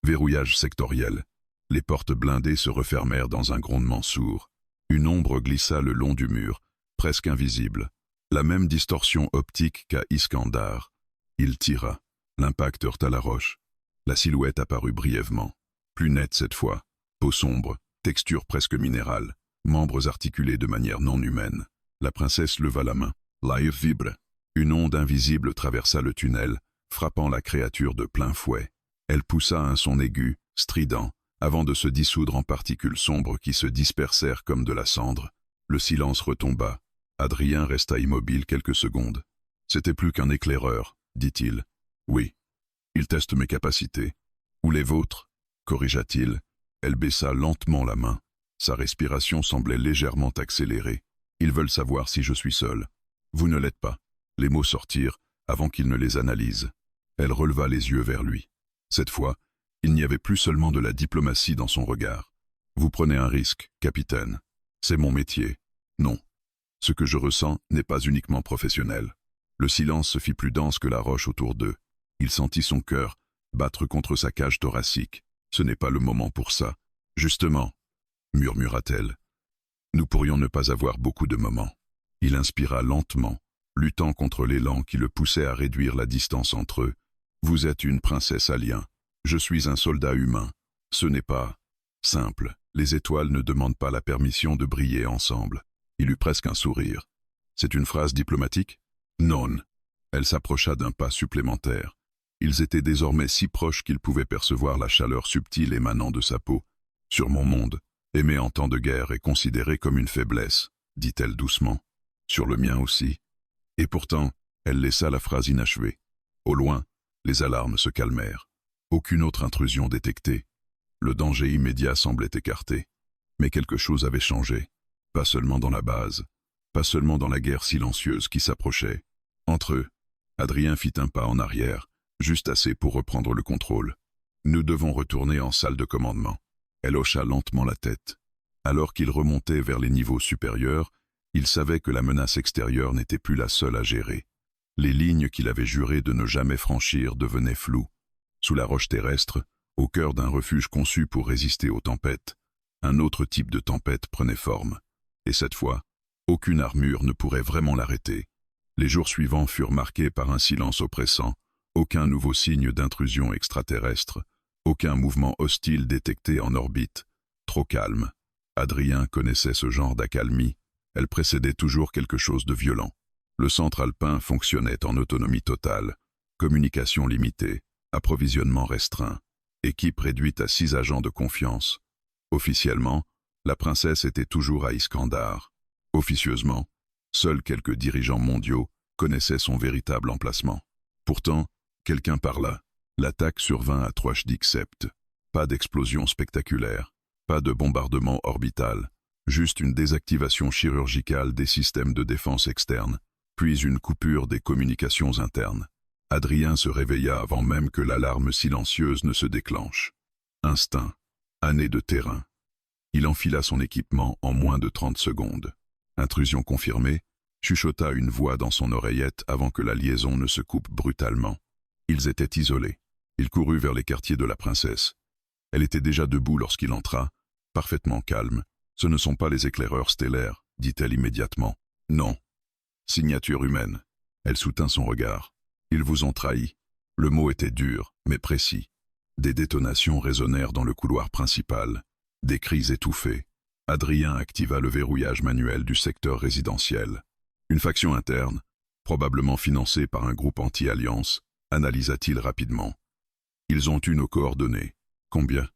Verrouillage sectoriel. Les portes blindées se refermèrent dans un grondement sourd. Une ombre glissa le long du mur, presque invisible. La même distorsion optique qu'à Iskandar. Il tira. L'impact heurta la roche. La silhouette apparut brièvement. Plus nette cette fois. Peau sombre, texture presque minérale, membres articulés de manière non humaine. La princesse leva la main. L'air vibre. Une onde invisible traversa le tunnel, frappant la créature de plein fouet. Elle poussa un son aigu, strident, avant de se dissoudre en particules sombres qui se dispersèrent comme de la cendre. Le silence retomba. Adrien resta immobile quelques secondes. « C'était plus qu'un éclaireur, dit-il. Oui. Il teste mes capacités. Ou les vôtres, corrigea-t-il. Elle baissa lentement la main. Sa respiration semblait légèrement accélérée. Ils veulent savoir si je suis seul. Vous ne l'êtes pas. Les mots sortirent avant qu'il ne les analyse. Elle releva les yeux vers lui. Cette fois, il n'y avait plus seulement de la diplomatie dans son regard. Vous prenez un risque, capitaine. C'est mon métier. Non. Ce que je ressens n'est pas uniquement professionnel. Le silence se fit plus dense que la roche autour d'eux. Il sentit son cœur battre contre sa cage thoracique. Ce n'est pas le moment pour ça. Justement, murmura-t-elle. Nous pourrions ne pas avoir beaucoup de moments. Il inspira lentement, luttant contre l'élan qui le poussait à réduire la distance entre eux. Vous êtes une princesse alien. Je suis un soldat humain. Ce n'est pas simple. Les étoiles ne demandent pas la permission de briller ensemble. Il eut presque un sourire. C'est une phrase diplomatique? Non. Elle s'approcha d'un pas supplémentaire. Ils étaient désormais si proches qu'ils pouvaient percevoir la chaleur subtile émanant de sa peau. Sur mon monde, aimer en temps de guerre est considéré comme une faiblesse, dit-elle doucement. Sur le mien aussi. Et pourtant, elle laissa la phrase inachevée. Au loin, les alarmes se calmèrent. Aucune autre intrusion détectée. Le danger immédiat semblait écarté. Mais quelque chose avait changé. Pas seulement dans la base, pas seulement dans la guerre silencieuse qui s'approchait. Entre eux, Adrien fit un pas en arrière, juste assez pour reprendre le contrôle. Nous devons retourner en salle de commandement. Elle hocha lentement la tête. Alors qu'il remontait vers les niveaux supérieurs, il savait que la menace extérieure n'était plus la seule à gérer. Les lignes qu'il avait juré de ne jamais franchir devenaient floues. Sous la roche terrestre, au cœur d'un refuge conçu pour résister aux tempêtes, un autre type de tempête prenait forme. Et cette fois, aucune armure ne pourrait vraiment l'arrêter. Les jours suivants furent marqués par un silence oppressant, aucun nouveau signe d'intrusion extraterrestre, aucun mouvement hostile détecté en orbite. Trop calme. Adrien connaissait ce genre d'accalmie. Elle précédait toujours quelque chose de violent. Le centre alpin fonctionnait en autonomie totale. Communication limitée, approvisionnement restreint, équipe réduite à 6 agents de confiance. Officiellement, la princesse était toujours à Iskandar. Officieusement, seuls quelques dirigeants mondiaux connaissaient son véritable emplacement. Pourtant, quelqu'un parla. L'attaque survint à Troachdik-Sept. Pas d'explosion spectaculaire, pas de bombardement orbital, juste une désactivation chirurgicale des systèmes de défense externes, puis une coupure des communications internes. Adrien se réveilla avant même que l'alarme silencieuse ne se déclenche. Instinct, année de terrain. Il enfila son équipement en moins de 30 secondes. Intrusion confirmée, chuchota une voix dans son oreillette avant que la liaison ne se coupe brutalement. Ils étaient isolés. Il courut vers les quartiers de la princesse. Elle était déjà debout lorsqu'il entra, parfaitement calme. « Ce ne sont pas les éclaireurs stellaires, dit-elle immédiatement. Non. Signature humaine. » Elle soutint son regard. « Ils vous ont trahi. » Le mot était dur, mais précis. Des détonations résonnèrent dans le couloir principal. Des cris étouffés. Adrien activa le verrouillage manuel du secteur résidentiel. Une faction interne, probablement financée par un groupe anti-alliance, analysa-t-il rapidement. Ils ont eu nos coordonnées. Combien?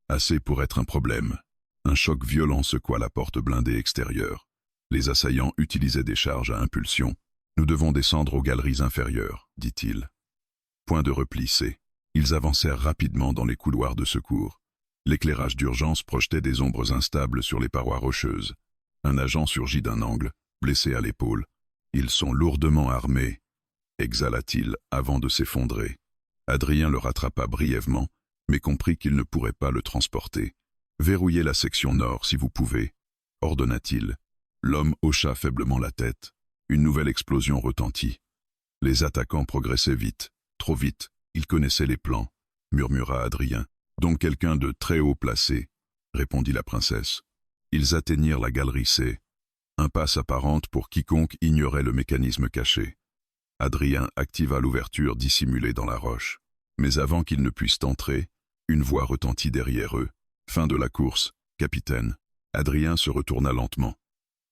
Assez pour être un problème. Un choc violent secoua la porte blindée extérieure. Les assaillants utilisaient des charges à impulsion. Nous devons descendre aux galeries inférieures, dit-il. Point de repli C. Ils avancèrent rapidement dans les couloirs de secours. L'éclairage d'urgence projetait des ombres instables sur les parois rocheuses. Un agent surgit d'un angle, blessé à l'épaule. Ils sont lourdement armés, exhala-t-il avant de s'effondrer. Adrien le rattrapa brièvement, mais comprit qu'il ne pourrait pas le transporter. Verrouillez la section nord si vous pouvez, ordonna-t-il. L'homme hocha faiblement la tête. Une nouvelle explosion retentit. Les attaquants progressaient vite, trop vite. Ils connaissaient les plans, murmura Adrien. Donc quelqu'un de très haut placé, répondit la princesse. Ils atteignirent la galerie C. Impasse apparente pour quiconque ignorait le mécanisme caché. Adrien activa l'ouverture dissimulée dans la roche. Mais avant qu'ils ne puissent entrer, une voix retentit derrière eux. Fin de la course, capitaine. Adrien se retourna lentement.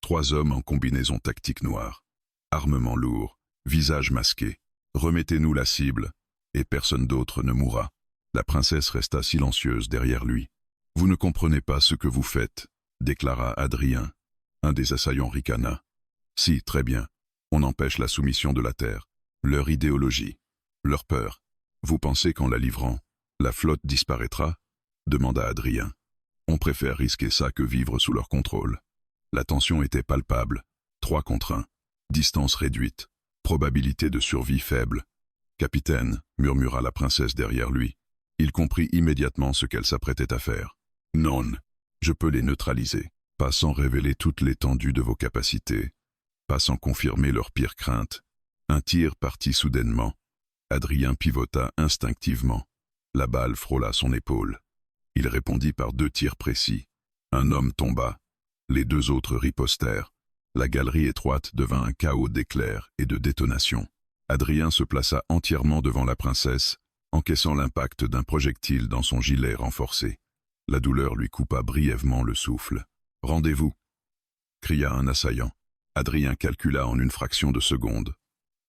3 hommes en combinaison tactique noire. Armement lourd, visage masqué. Remettez-nous la cible, et personne d'autre ne mourra. La princesse resta silencieuse derrière lui. Vous ne comprenez pas ce que vous faites, déclara Adrien. Un des assaillants ricana. Si, très bien. On empêche la soumission de la terre. Leur idéologie. Leur peur. Vous pensez qu'en la livrant, la flotte disparaîtra? Demanda Adrien. On préfère risquer ça que vivre sous leur contrôle. La tension était palpable. 3 contre 1. Distance réduite. Probabilité de survie faible. Capitaine, murmura la princesse derrière lui. Il comprit immédiatement ce qu'elle s'apprêtait à faire. Non, je peux les neutraliser, pas sans révéler toute l'étendue de vos capacités, pas sans confirmer leurs pires craintes. Un tir partit soudainement. Adrien pivota instinctivement. La balle frôla son épaule. Il répondit par 2 tirs précis. Un homme tomba. Les 2 autres ripostèrent. La galerie étroite devint un chaos d'éclairs et de détonations. Adrien se plaça entièrement devant la princesse, encaissant l'impact d'un projectile dans son gilet renforcé. La douleur lui coupa brièvement le souffle. « Rendez-vous » cria un assaillant. Adrien calcula en une fraction de seconde.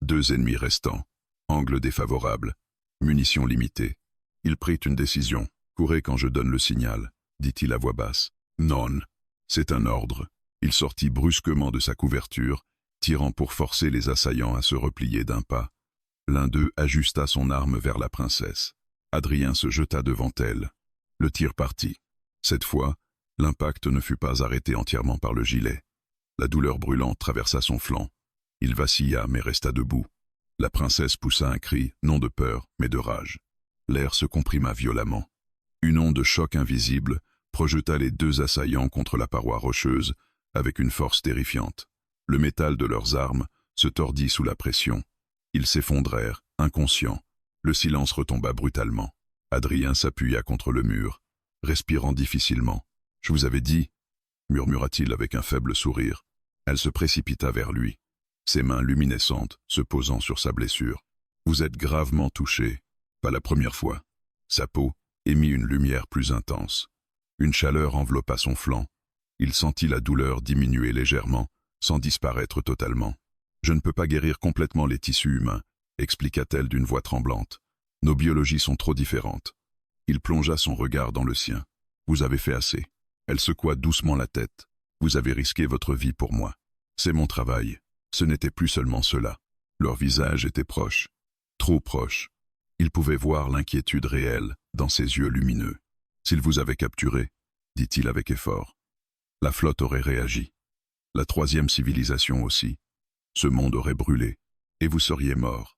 2 ennemis restants. Angle défavorable. Munitions limitées. Il prit une décision. « Courez quand je donne le signal », dit-il à voix basse. « Non, c'est un ordre. » Il sortit brusquement de sa couverture, tirant pour forcer les assaillants à se replier d'un pas. L'un d'eux ajusta son arme vers la princesse. Adrien se jeta devant elle. Le tir partit. Cette fois, l'impact ne fut pas arrêté entièrement par le gilet. La douleur brûlante traversa son flanc. Il vacilla mais resta debout. La princesse poussa un cri, non de peur, mais de rage. L'air se comprima violemment. Une onde de choc invisible projeta les 2 assaillants contre la paroi rocheuse avec une force terrifiante. Le métal de leurs armes se tordit sous la pression. Ils s'effondrèrent, inconscients. Le silence retomba brutalement. Adrien s'appuya contre le mur, respirant difficilement. « Je vous avais dit » murmura-t-il avec un faible sourire. Elle se précipita vers lui, ses mains luminescentes se posant sur sa blessure. « Vous êtes gravement touché, pas la première fois. » Sa peau émit une lumière plus intense. Une chaleur enveloppa son flanc. Il sentit la douleur diminuer légèrement, sans disparaître totalement. « Je ne peux pas guérir complètement les tissus humains, » expliqua-t-elle d'une voix tremblante. « Nos biologies sont trop différentes. » Il plongea son regard dans le sien. « Vous avez fait assez. » Elle secoua doucement la tête. « Vous avez risqué votre vie pour moi. C'est mon travail. » Ce n'était plus seulement cela. Leur visage était proche. Trop proche. Il pouvait voir l'inquiétude réelle dans ses yeux lumineux. « S'il vous avait capturé, » dit-il avec effort, « la flotte aurait réagi. La 3e civilisation aussi. Ce monde aurait brûlé, et vous seriez mort. »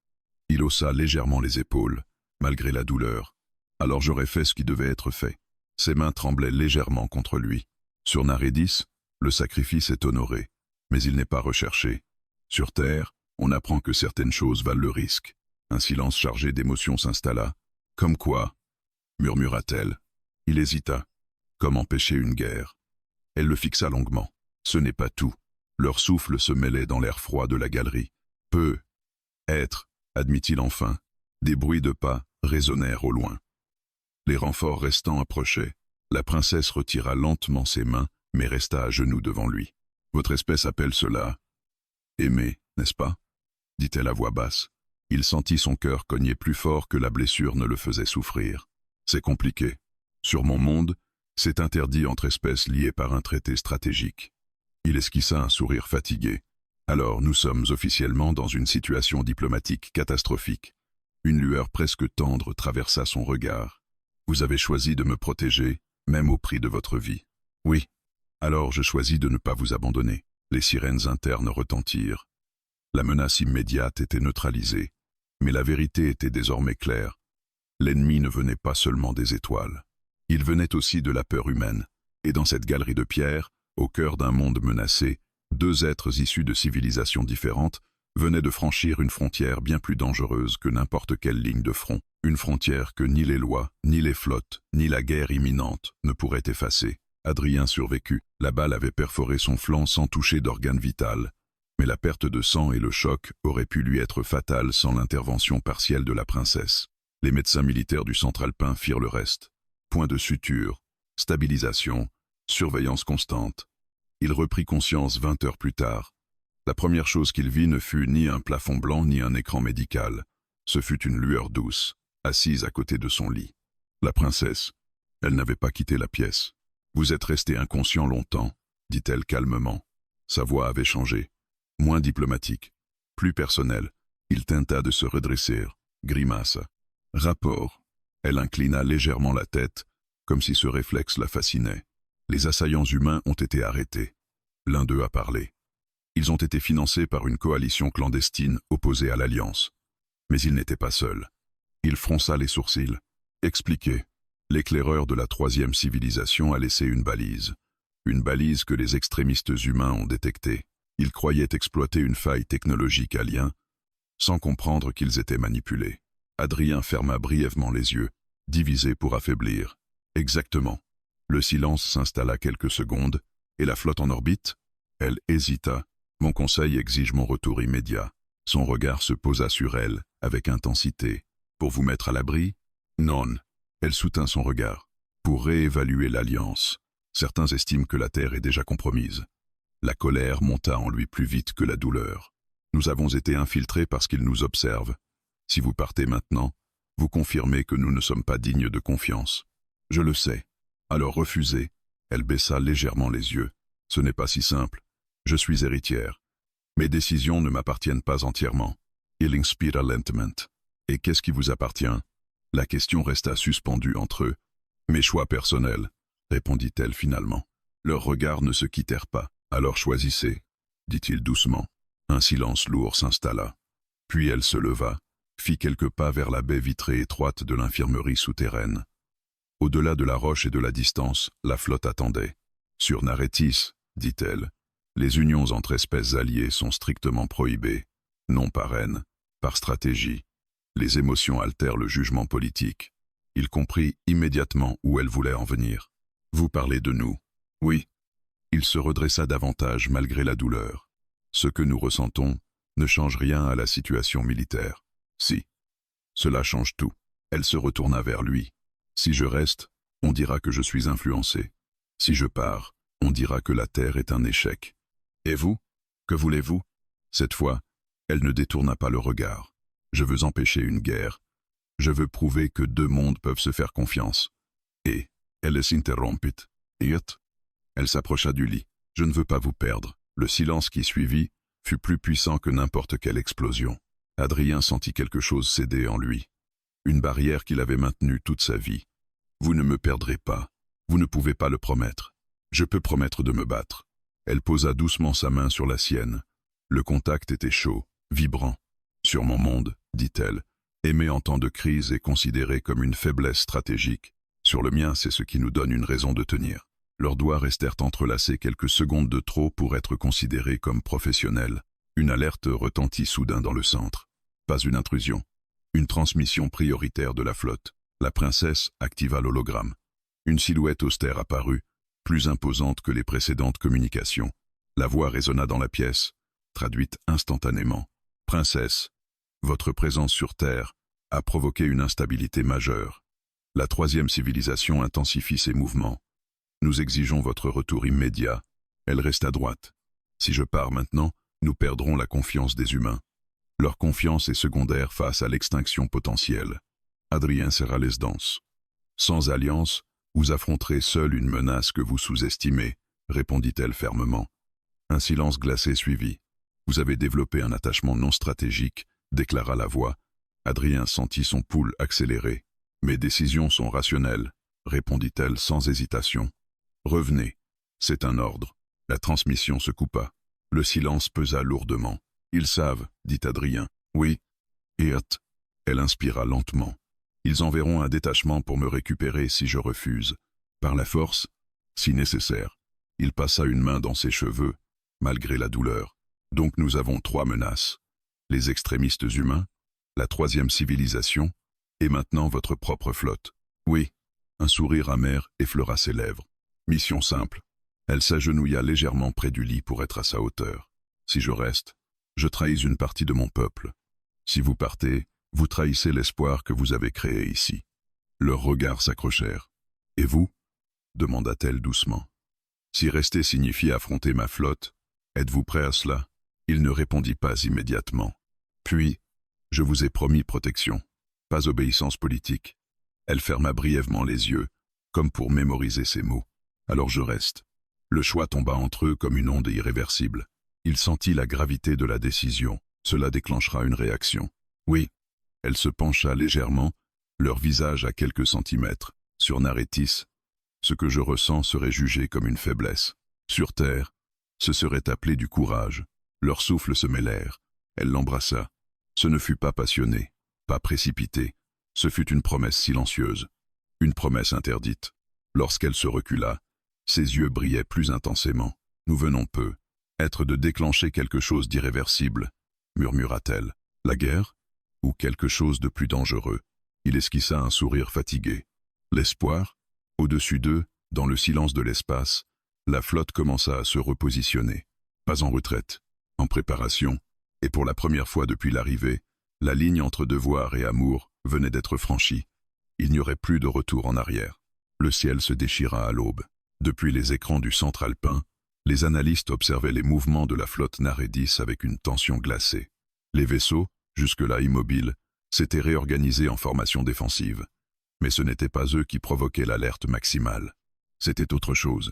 Il haussa légèrement les épaules, malgré la douleur. « Alors j'aurais fait ce qui devait être fait. » Ses mains tremblaient légèrement contre lui. Sur Narédis, le sacrifice est honoré, mais il n'est pas recherché. Sur Terre, on apprend que certaines choses valent le risque. Un silence chargé d'émotions s'installa. « Comme quoi ?» murmura-t-elle. Il hésita. Comme empêcher une guerre? Elle le fixa longuement. Ce n'est pas tout. Leur souffle se mêlait dans l'air froid de la galerie. Peut être, admit-il enfin. Des bruits de pas résonnèrent au loin. Les renforts restants approchaient. La princesse retira lentement ses mains, mais resta à genoux devant lui. Votre espèce appelle cela aimer, n'est-ce pas? Dit-elle à voix basse. Il sentit son cœur cogner plus fort que la blessure ne le faisait souffrir. C'est compliqué. Sur mon monde, c'est interdit entre espèces liées par un traité stratégique. Il esquissa un sourire fatigué. Alors nous sommes officiellement dans une situation diplomatique catastrophique. Une lueur presque tendre traversa son regard. Vous avez choisi de me protéger, même au prix de votre vie. Oui. Alors je choisis de ne pas vous abandonner. Les sirènes internes retentirent. La menace immédiate était neutralisée, mais la vérité était désormais claire. L'ennemi ne venait pas seulement des étoiles. Il venait aussi de la peur humaine, et dans cette galerie de pierre, au cœur d'un monde menacé, 2 êtres issus de civilisations différentes venaient de franchir une frontière bien plus dangereuse que n'importe quelle ligne de front, une frontière que ni les lois, ni les flottes, ni la guerre imminente ne pourraient effacer. Adrien survécut. La balle avait perforé son flanc sans toucher d'organe vital, mais la perte de sang et le choc auraient pu lui être fatales sans l'intervention partielle de la princesse. Les médecins militaires du centre alpin firent le reste. Point de suture, stabilisation, surveillance constante. Il reprit conscience 20 heures plus tard. La première chose qu'il vit ne fut ni un plafond blanc ni un écran médical. Ce fut une lueur douce, assise à côté de son lit. La princesse, elle n'avait pas quitté la pièce. « Vous êtes resté inconscient longtemps », dit-elle calmement. Sa voix avait changé, moins diplomatique, plus personnelle. Il tenta de se redresser, grimace. « Rapport ». Elle inclina légèrement la tête, comme si ce réflexe la fascinait. Les assaillants humains ont été arrêtés. L'un d'eux a parlé. Ils ont été financés par une coalition clandestine opposée à l'Alliance. Mais il n'était pas seul. Il fronça les sourcils. Expliquez. L'éclaireur de la troisième civilisation a laissé une balise. Une balise que les extrémistes humains ont détectée. Ils croyaient exploiter une faille technologique alien, sans comprendre qu'ils étaient manipulés. Adrien ferma brièvement les yeux, divisé pour affaiblir. Exactement. Le silence s'installa quelques secondes, et la flotte en orbite? Elle hésita. Mon conseil exige mon retour immédiat. Son regard se posa sur elle, avec intensité. Pour vous mettre à l'abri? Non. Elle soutint son regard. Pour réévaluer l'Alliance. Certains estiment que la Terre est déjà compromise. La colère monta en lui plus vite que la douleur. Nous avons été infiltrés parce qu'ils nous observent. Si vous partez maintenant, vous confirmez que nous ne sommes pas dignes de confiance. Je le sais. Alors refusez. Elle baissa légèrement les yeux. Ce n'est pas si simple. Je suis héritière. Mes décisions ne m'appartiennent pas entièrement. Il inspira lentement. Et qu'est-ce qui vous appartient? La question resta suspendue entre eux. Mes choix personnels, répondit-elle finalement. Leurs regards ne se quittèrent pas. Alors choisissez, dit-il doucement. Un silence lourd s'installa. Puis elle se leva, fit quelques pas vers la baie vitrée étroite de l'infirmerie souterraine. Au-delà de la roche et de la distance, la flotte attendait. Sur Naretis, dit-elle, les unions entre espèces alliées sont strictement prohibées, non par haine, par stratégie. Les émotions altèrent le jugement politique. Il comprit immédiatement où elle voulait en venir. Vous parlez de nous. Oui. Il se redressa davantage malgré la douleur. Ce que nous ressentons ne change rien à la situation militaire. Si. Cela change tout. Elle se retourna vers lui. Si je reste, on dira que je suis influencé. Si je pars, on dira que la Terre est un échec. Et vous? Que voulez-vous? Cette fois, elle ne détourna pas le regard. Je veux empêcher une guerre. Je veux prouver que deux mondes peuvent se faire confiance. Et, elle s'interrompit. Elle s'approcha du lit. Je ne veux pas vous perdre. Le silence qui suivit fut plus puissant que n'importe quelle explosion. Adrien sentit quelque chose céder en lui. Une barrière qu'il avait maintenue toute sa vie. Vous ne me perdrez pas. Vous ne pouvez pas le promettre. Je peux promettre de me battre. Elle posa doucement sa main sur la sienne. Le contact était chaud, vibrant. Sur mon monde, dit-elle, aimer en temps de crise est considéré comme une faiblesse stratégique. Sur le mien, c'est ce qui nous donne une raison de tenir. Leurs doigts restèrent entrelacés quelques secondes de trop pour être considérés comme professionnels. Une alerte retentit soudain dans le centre. Pas une intrusion. Une transmission prioritaire de la flotte. La princesse activa l'hologramme. Une silhouette austère apparut, plus imposante que les précédentes communications. La voix résonna dans la pièce, traduite instantanément. Princesse, votre présence sur Terre a provoqué une instabilité majeure. La troisième civilisation intensifie ses mouvements. Nous exigeons votre retour immédiat. Elle reste à droite. Si je pars maintenant, nous perdrons la confiance des humains. Leur confiance est secondaire face à l'extinction potentielle. Adrien serra les dents. Sans alliance, vous affronterez seul une menace que vous sous-estimez, répondit-elle fermement. Un silence glacé suivit. Vous avez développé un attachement non stratégique, déclara la voix. Adrien sentit son pouls accélérer. Mes décisions sont rationnelles, répondit-elle sans hésitation. Revenez. C'est un ordre. La transmission se coupa. Le silence pesa lourdement. Ils savent, dit Adrien. Oui. Et elle inspira lentement. Ils enverront un détachement pour me récupérer si je refuse. Par la force, si nécessaire. Il passa une main dans ses cheveux, malgré la douleur. Donc nous avons 3 menaces. Les extrémistes humains, la troisième civilisation, et maintenant votre propre flotte. Oui. Un sourire amer effleura ses lèvres. Mission simple. Elle s'agenouilla légèrement près du lit pour être à sa hauteur. Si je reste, je trahis une partie de mon peuple. Si vous partez, vous trahissez l'espoir que vous avez créé ici. Leurs regards s'accrochèrent. Et vous? Demanda-t-elle doucement. Si rester signifie affronter ma flotte, êtes-vous prêt à cela? Il ne répondit pas immédiatement. Puis, je vous ai promis protection, pas obéissance politique. Elle ferma brièvement les yeux, comme pour mémoriser ces mots. Alors je reste. Le choix tomba entre eux comme une onde irréversible. Il sentit la gravité de la décision. Cela déclenchera une réaction. Oui. Elle se pencha légèrement, leur visage à quelques centimètres. Sur Narétis, ce que je ressens serait jugé comme une faiblesse. Sur Terre, ce serait appelé du courage. Leurs souffles se mêlèrent. Elle l'embrassa. Ce ne fut pas passionné, pas précipité. Ce fut une promesse silencieuse, une promesse interdite. Lorsqu'elle se recula, ses yeux brillaient plus intensément. Nous venons peu, être de déclencher quelque chose d'irréversible, murmura-t-elle. La guerre? Ou quelque chose de plus dangereux? Il esquissa un sourire fatigué. L'espoir? Au-dessus d'eux, dans le silence de l'espace, la flotte commença à se repositionner. Pas en retraite, en préparation, et pour la première fois depuis l'arrivée, la ligne entre devoir et amour venait d'être franchie. Il n'y aurait plus de retour en arrière. Le ciel se déchira à l'aube. Depuis les écrans du centre alpin, les analystes observaient les mouvements de la flotte Narédis avec une tension glacée. Les vaisseaux, jusque-là immobiles, s'étaient réorganisés en formation défensive. Mais ce n'était pas eux qui provoquaient l'alerte maximale. C'était autre chose.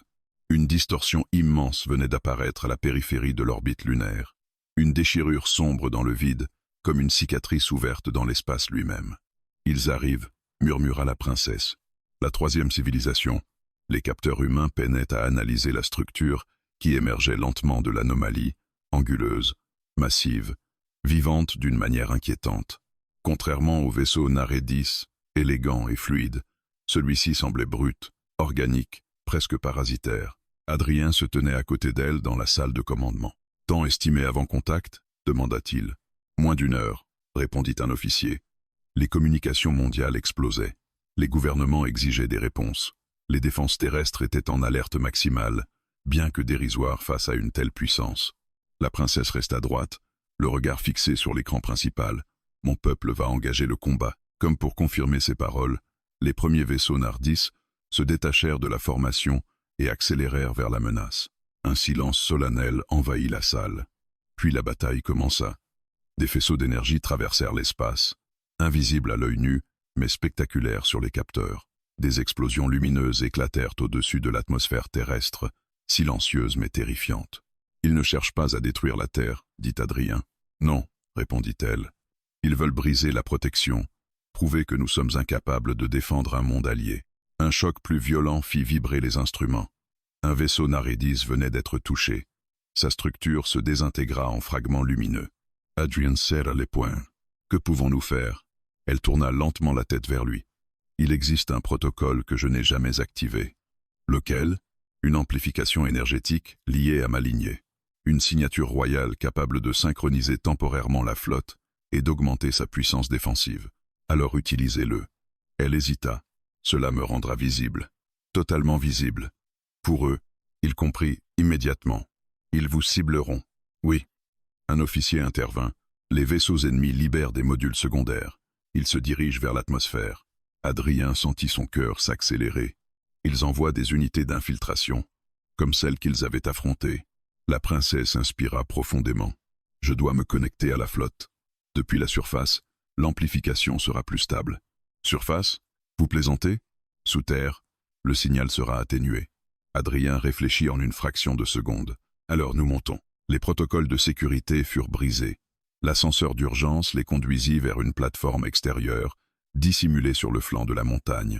Une distorsion immense venait d'apparaître à la périphérie de l'orbite lunaire. Une déchirure sombre dans le vide, comme une cicatrice ouverte dans l'espace lui-même. « Ils arrivent », murmura la princesse. La troisième civilisation. Les capteurs humains peinaient à analyser la structure qui émergeait lentement de l'anomalie, anguleuse, massive, vivante d'une manière inquiétante. Contrairement au vaisseau Narédis, élégant et fluide, celui-ci semblait brut, organique, presque parasitaire. Adrien se tenait à côté d'elle dans la salle de commandement. « Temps estimé avant contact ?» demanda-t-il. « Moins d'1 heure », répondit un officier. Les communications mondiales explosaient. Les gouvernements exigeaient des réponses. Les défenses terrestres étaient en alerte maximale, bien que dérisoires face à une telle puissance. La princesse resta droite, le regard fixé sur l'écran principal. « Mon peuple va engager le combat. » Comme pour confirmer ses paroles, les premiers vaisseaux Nardis se détachèrent de la formation et accélérèrent vers la menace. Un silence solennel envahit la salle. Puis la bataille commença. Des faisceaux d'énergie traversèrent l'espace, invisibles à l'œil nu, mais spectaculaires sur les capteurs. Des explosions lumineuses éclatèrent au-dessus de l'atmosphère terrestre, silencieuses mais terrifiantes. « Ils ne cherchent pas à détruire la Terre, » dit Adrien. « Non, » répondit-elle. « Ils veulent briser la protection, prouver que nous sommes incapables de défendre un monde allié. » Un choc plus violent fit vibrer les instruments. Un vaisseau Narédis venait d'être touché. Sa structure se désintégra en fragments lumineux. Adrien serra les poings. « Que pouvons-nous faire ?» Elle tourna lentement la tête vers lui. « Il existe un protocole que je n'ai jamais activé. »« Lequel ?» ?»« Une amplification énergétique liée à ma lignée. Une signature royale capable de synchroniser temporairement la flotte et d'augmenter sa puissance défensive. Alors utilisez-le. » Elle hésita. « Cela me rendra visible. Totalement visible. » Pour eux, il comprit immédiatement. « Ils vous cibleront. » « Oui. » Un officier intervint. Les vaisseaux ennemis libèrent des modules secondaires. Ils se dirigent vers l'atmosphère. Adrien sentit son cœur s'accélérer. Ils envoient des unités d'infiltration, comme celles qu'ils avaient affrontées. La princesse inspira profondément. « Je dois me connecter à la flotte. Depuis la surface, l'amplification sera plus stable. » « Surface ? Vous plaisantez ? Sous terre, le signal sera atténué. » Adrien réfléchit en une fraction de seconde. « Alors nous montons. » Les protocoles de sécurité furent brisés. L'ascenseur d'urgence les conduisit vers une plateforme extérieure, dissimulée sur le flanc de la montagne.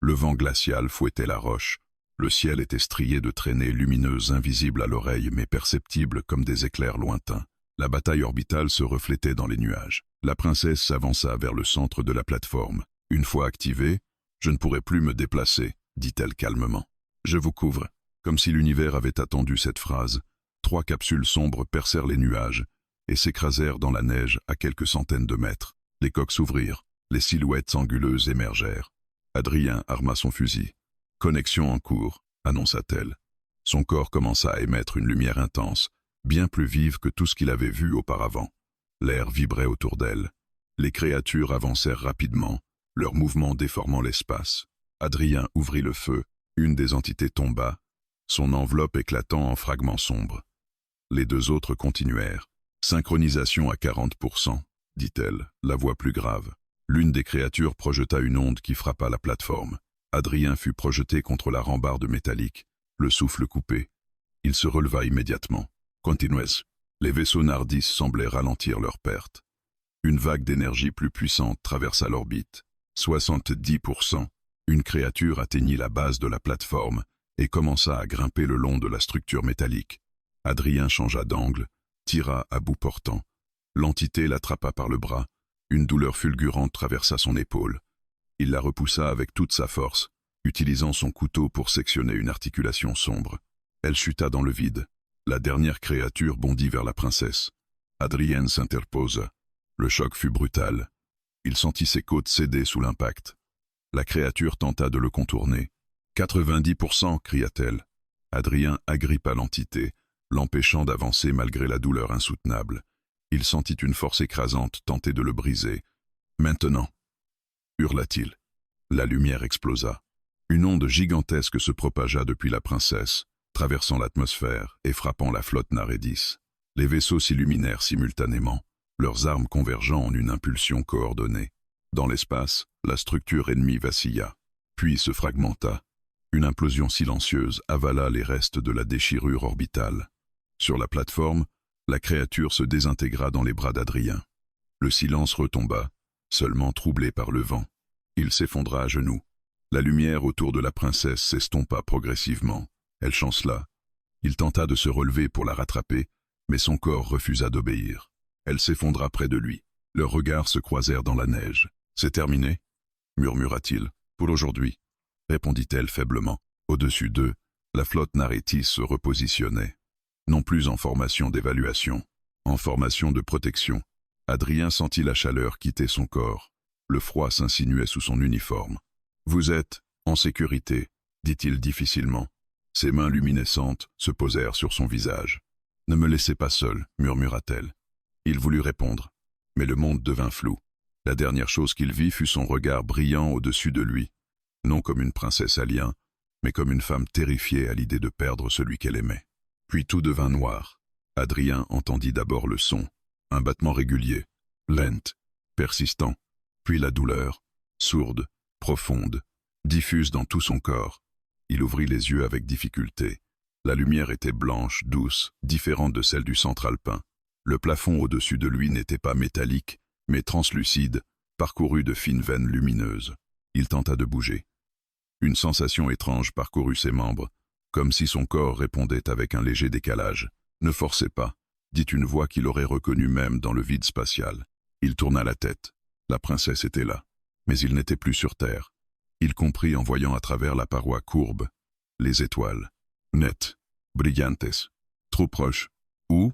Le vent glacial fouettait la roche. Le ciel était strié de traînées lumineuses invisibles à l'oreille mais perceptibles comme des éclairs lointains. La bataille orbitale se reflétait dans les nuages. La princesse s'avança vers le centre de la plateforme. « Une fois activée, je ne pourrai plus me déplacer, » dit-elle calmement. « Je vous couvre. » Comme si l'univers avait attendu cette phrase, 3 capsules sombres percèrent les nuages et s'écrasèrent dans la neige à quelques centaines de mètres. Les coques s'ouvrirent, les silhouettes anguleuses émergèrent. Adrien arma son fusil. « Connexion en cours », annonça-t-elle. Son corps commença à émettre une lumière intense, bien plus vive que tout ce qu'il avait vu auparavant. L'air vibrait autour d'elle. Les créatures avancèrent rapidement, leurs mouvements déformant l'espace. Adrien ouvrit le feu, une des entités tomba, son enveloppe éclatant en fragments sombres. Les 2 autres continuèrent, Synchronisation à 40%, dit-elle, la voix plus grave. L'une des créatures projeta une onde qui frappa la plateforme. Adrien fut projeté contre la rambarde métallique, le souffle coupé. Il se releva immédiatement. Continuez. Les vaisseaux Nardis semblaient ralentir leur perte. Une vague d'énergie plus puissante traversa l'orbite. 70%. Une créature atteignit la base de la plateforme et commença à grimper le long de la structure métallique. Adrien changea d'angle, tira à bout portant. L'entité l'attrapa par le bras. Une douleur fulgurante traversa son épaule. Il la repoussa avec toute sa force, utilisant son couteau pour sectionner une articulation sombre. Elle chuta dans le vide. La dernière créature bondit vers la princesse. Adrien s'interposa. Le choc fut brutal. Il sentit ses côtes céder sous l'impact. La créature tenta de le contourner. 90%, cria-t-elle. Adrien agrippa l'entité, l'empêchant d'avancer malgré la douleur insoutenable. Il sentit une force écrasante tenter de le briser. Maintenant, hurla-t-il. La lumière explosa. Une onde gigantesque se propagea depuis la princesse, traversant l'atmosphère et frappant la flotte Naredis. Les vaisseaux s'illuminèrent simultanément, leurs armes convergeant en une impulsion coordonnée. Dans l'espace, la structure ennemie vacilla, puis se fragmenta. Une implosion silencieuse avala les restes de la déchirure orbitale. Sur la plateforme, la créature se désintégra dans les bras d'Adrien. Le silence retomba, seulement troublé par le vent. Il s'effondra à genoux. La lumière autour de la princesse s'estompa progressivement. Elle chancela. Il tenta de se relever pour la rattraper, mais son corps refusa d'obéir. Elle s'effondra près de lui. Leurs regards se croisèrent dans la neige. « C'est terminé » murmura-t-il. « Pour aujourd'hui » répondit-elle faiblement. Au-dessus d'eux, la flotte Naredis se repositionnait. Non plus en formation d'évaluation, en formation de protection. Adrien sentit la chaleur quitter son corps. Le froid s'insinuait sous son uniforme. « Vous êtes en sécurité » dit-il difficilement. Ses mains luminescentes se posèrent sur son visage. « Ne me laissez pas seul » murmura-t-elle. Il voulut répondre, mais le monde devint flou. La dernière chose qu'il vit fut son regard brillant au-dessus de lui, non comme une princesse alien, mais comme une femme terrifiée à l'idée de perdre celui qu'elle aimait. Puis tout devint noir. Adrien entendit d'abord le son, un battement régulier, lent, persistant, puis la douleur, sourde, profonde, diffuse dans tout son corps. Il ouvrit les yeux avec difficulté. La lumière était blanche, douce, différente de celle du centre alpin. Le plafond au-dessus de lui n'était pas métallique, mais translucide, parcouru de fines veines lumineuses. Il tenta de bouger. Une sensation étrange parcourut ses membres, comme si son corps répondait avec un léger décalage. « Ne forcez pas », dit une voix qu'il aurait reconnue même dans le vide spatial. Il tourna la tête. La princesse était là, mais il n'était plus sur terre. Il comprit en voyant à travers la paroi courbe les étoiles, nettes, brillantes, trop proches. « Où »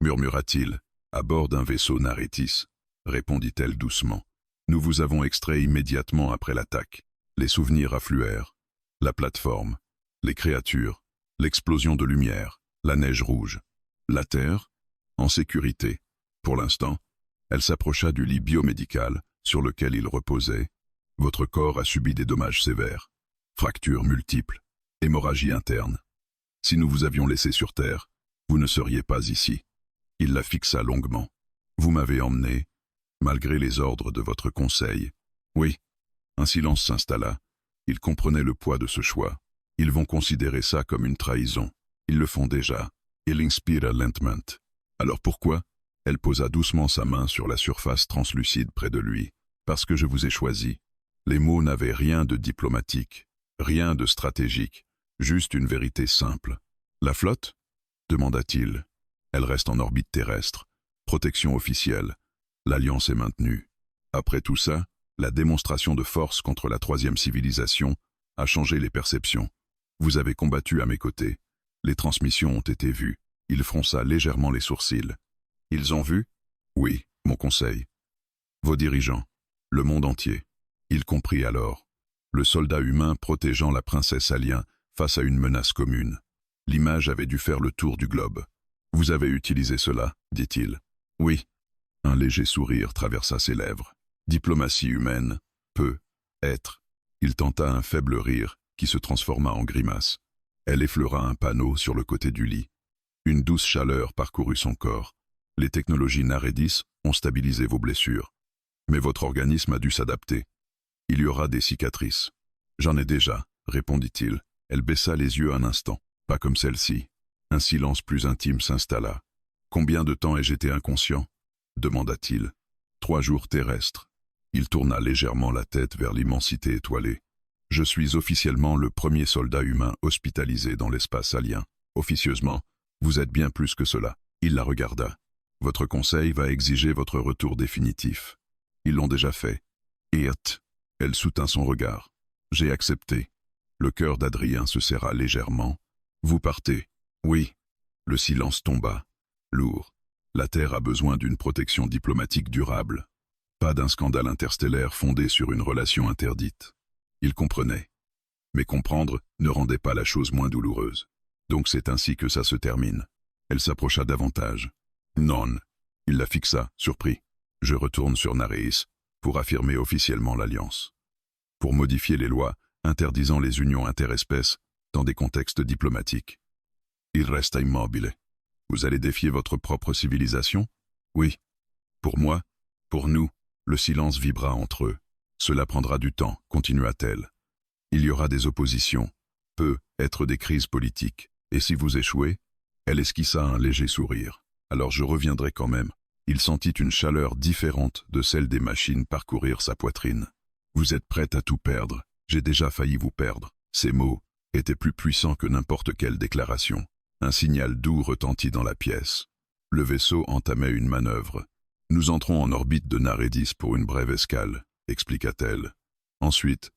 murmura-t-il. « À bord d'un vaisseau Naredis », répondit-elle doucement. « Nous vous avons extrait immédiatement après l'attaque. » Les souvenirs affluèrent. La plateforme, les créatures, l'explosion de lumière, la neige rouge. La Terre, en sécurité. Pour l'instant, elle s'approcha du lit biomédical sur lequel il reposait. « Votre corps a subi des dommages sévères. Fractures multiples, hémorragie interne. Si nous vous avions laissé sur Terre, vous ne seriez pas ici. » Il la fixa longuement. « Vous m'avez emmené, malgré les ordres de votre conseil. » Oui. Un silence s'installa. Il comprenait le poids de ce choix. Ils vont considérer ça comme une trahison. Ils le font déjà. Il inspira lentement. Alors pourquoi ? Elle posa doucement sa main sur la surface translucide près de lui. Parce que je vous ai choisi. Les mots n'avaient rien de diplomatique, rien de stratégique, juste une vérité simple. La flotte ? Demanda-t-il. Elle reste en orbite terrestre. Protection officielle. L'alliance est maintenue. Après tout ça, la démonstration de force contre la troisième civilisation a changé les perceptions. Vous avez combattu à mes côtés. Les transmissions ont été vues. Il fronça légèrement les sourcils. Ils ont vu ? Oui, mon conseil. Vos dirigeants. Le monde entier. Il comprit alors. Le soldat humain protégeant la princesse alien face à une menace commune. L'image avait dû faire le tour du globe. Vous avez utilisé cela, dit-il. Oui. Un léger sourire traversa ses lèvres. Diplomatie humaine, peut être. Il tenta un faible rire qui se transforma en grimace. Elle effleura un panneau sur le côté du lit. Une douce chaleur parcourut son corps. Les technologies Naredis ont stabilisé vos blessures. Mais votre organisme a dû s'adapter. Il y aura des cicatrices. J'en ai déjà, répondit-il. Elle baissa les yeux un instant. Pas comme celle-ci. Un silence plus intime s'installa. Combien de temps ai-je été inconscient? Demanda-t-il. 3 jours terrestres. Il tourna légèrement la tête vers l'immensité étoilée. Je suis officiellement le premier soldat humain hospitalisé dans l'espace alien. Officieusement, vous êtes bien plus que cela. Il la regarda. Votre conseil va exiger votre retour définitif. Ils l'ont déjà fait. Hirt. Elle soutint son regard. J'ai accepté. Le cœur d'Adrien se serra légèrement. Vous partez. Oui. Le silence tomba. Lourd. La Terre a besoin d'une protection diplomatique durable. Pas d'un scandale interstellaire fondé sur une relation interdite. Il comprenait. Mais comprendre ne rendait pas la chose moins douloureuse. Donc c'est ainsi que ça se termine. Elle s'approcha davantage. Non. Il la fixa, surpris. Je retourne sur Nareis pour affirmer officiellement l'alliance. Pour modifier les lois interdisant les unions interespèces dans des contextes diplomatiques. Il resta immobile. Vous allez défier votre propre civilisation? Oui. Pour moi, pour nous, le silence vibra entre eux. Cela prendra du temps, continua-t-elle. Il y aura des oppositions, peut être des crises politiques. Et si vous échouez? Elle esquissa un léger sourire. Alors je reviendrai quand même. Il sentit une chaleur différente de celle des machines parcourir sa poitrine. Vous êtes prête à tout perdre. J'ai déjà failli vous perdre. Ces mots étaient plus puissants que n'importe quelle déclaration. Un signal doux retentit dans la pièce. Le vaisseau entamait une manœuvre. Nous entrons en orbite de Naredis pour une brève escale, expliqua-t-elle. Ensuite,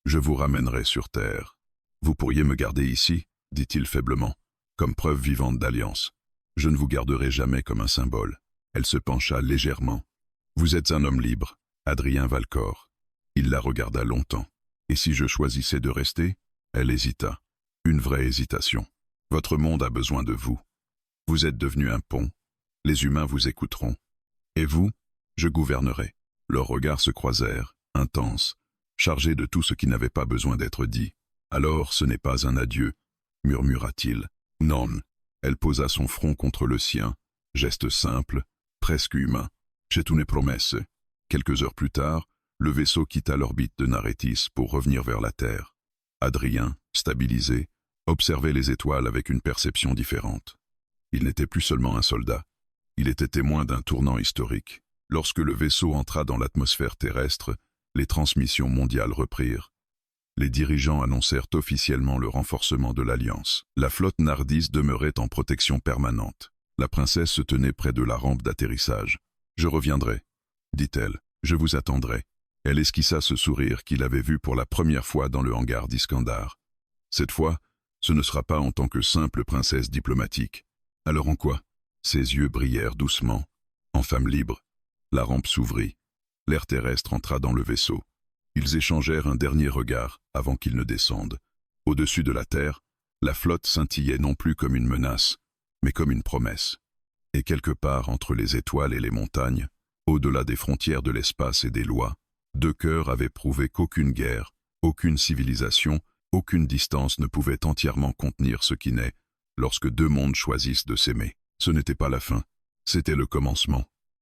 je vous ramènerai sur Terre. Vous pourriez me garder ici, dit-il faiblement, comme preuve vivante d'alliance. Je ne vous garderai jamais comme un symbole. Elle se pencha légèrement. Vous êtes un homme libre, Adrien Valcor. Il la regarda longtemps. Et si je choisissais de rester? Elle hésita. Une vraie hésitation. Votre monde a besoin de vous. Vous êtes devenu un pont. Les humains vous écouteront. Et vous? Je gouvernerai. Leurs regards se croisèrent, intenses, chargés de tout ce qui n'avait pas besoin d'être dit. Alors ce n'est pas un adieu, murmura-t-il. Non. Elle posa son front contre le sien, geste simple, presque humain. J'ai toutes mes promesses. Quelques heures plus tard, le vaisseau quitta l'orbite de Naredis pour revenir vers la Terre. Adrien, stabilisé, observait les étoiles avec une perception différente. Il n'était plus seulement un soldat, il était témoin d'un tournant historique. Lorsque le vaisseau entra dans l'atmosphère terrestre, les transmissions mondiales reprirent. Les dirigeants annoncèrent officiellement le renforcement de l'Alliance. La flotte Nardis demeurait en protection permanente. La princesse se tenait près de la rampe d'atterrissage. « Je reviendrai, » dit-elle. « Je vous attendrai. » Elle esquissa ce sourire qu'il avait vu pour la première fois dans le hangar d'Iskandar. Cette fois, ce ne sera pas en tant que simple princesse diplomatique. Alors en quoi? Ses yeux brillèrent doucement. En femme libre. La rampe s'ouvrit. L'air terrestre entra dans le vaisseau. Ils échangèrent un dernier regard avant qu'ils ne descendent. Au-dessus de la terre, la flotte scintillait non plus comme une menace, mais comme une promesse. Et quelque part entre les étoiles et les montagnes, au-delà des frontières de l'espace et des lois, deux cœurs avaient prouvé qu'aucune guerre, aucune civilisation, aucune distance ne pouvait entièrement contenir ce qui naît lorsque deux mondes choisissent de s'aimer. Ce n'était pas la fin, c'était le commencement.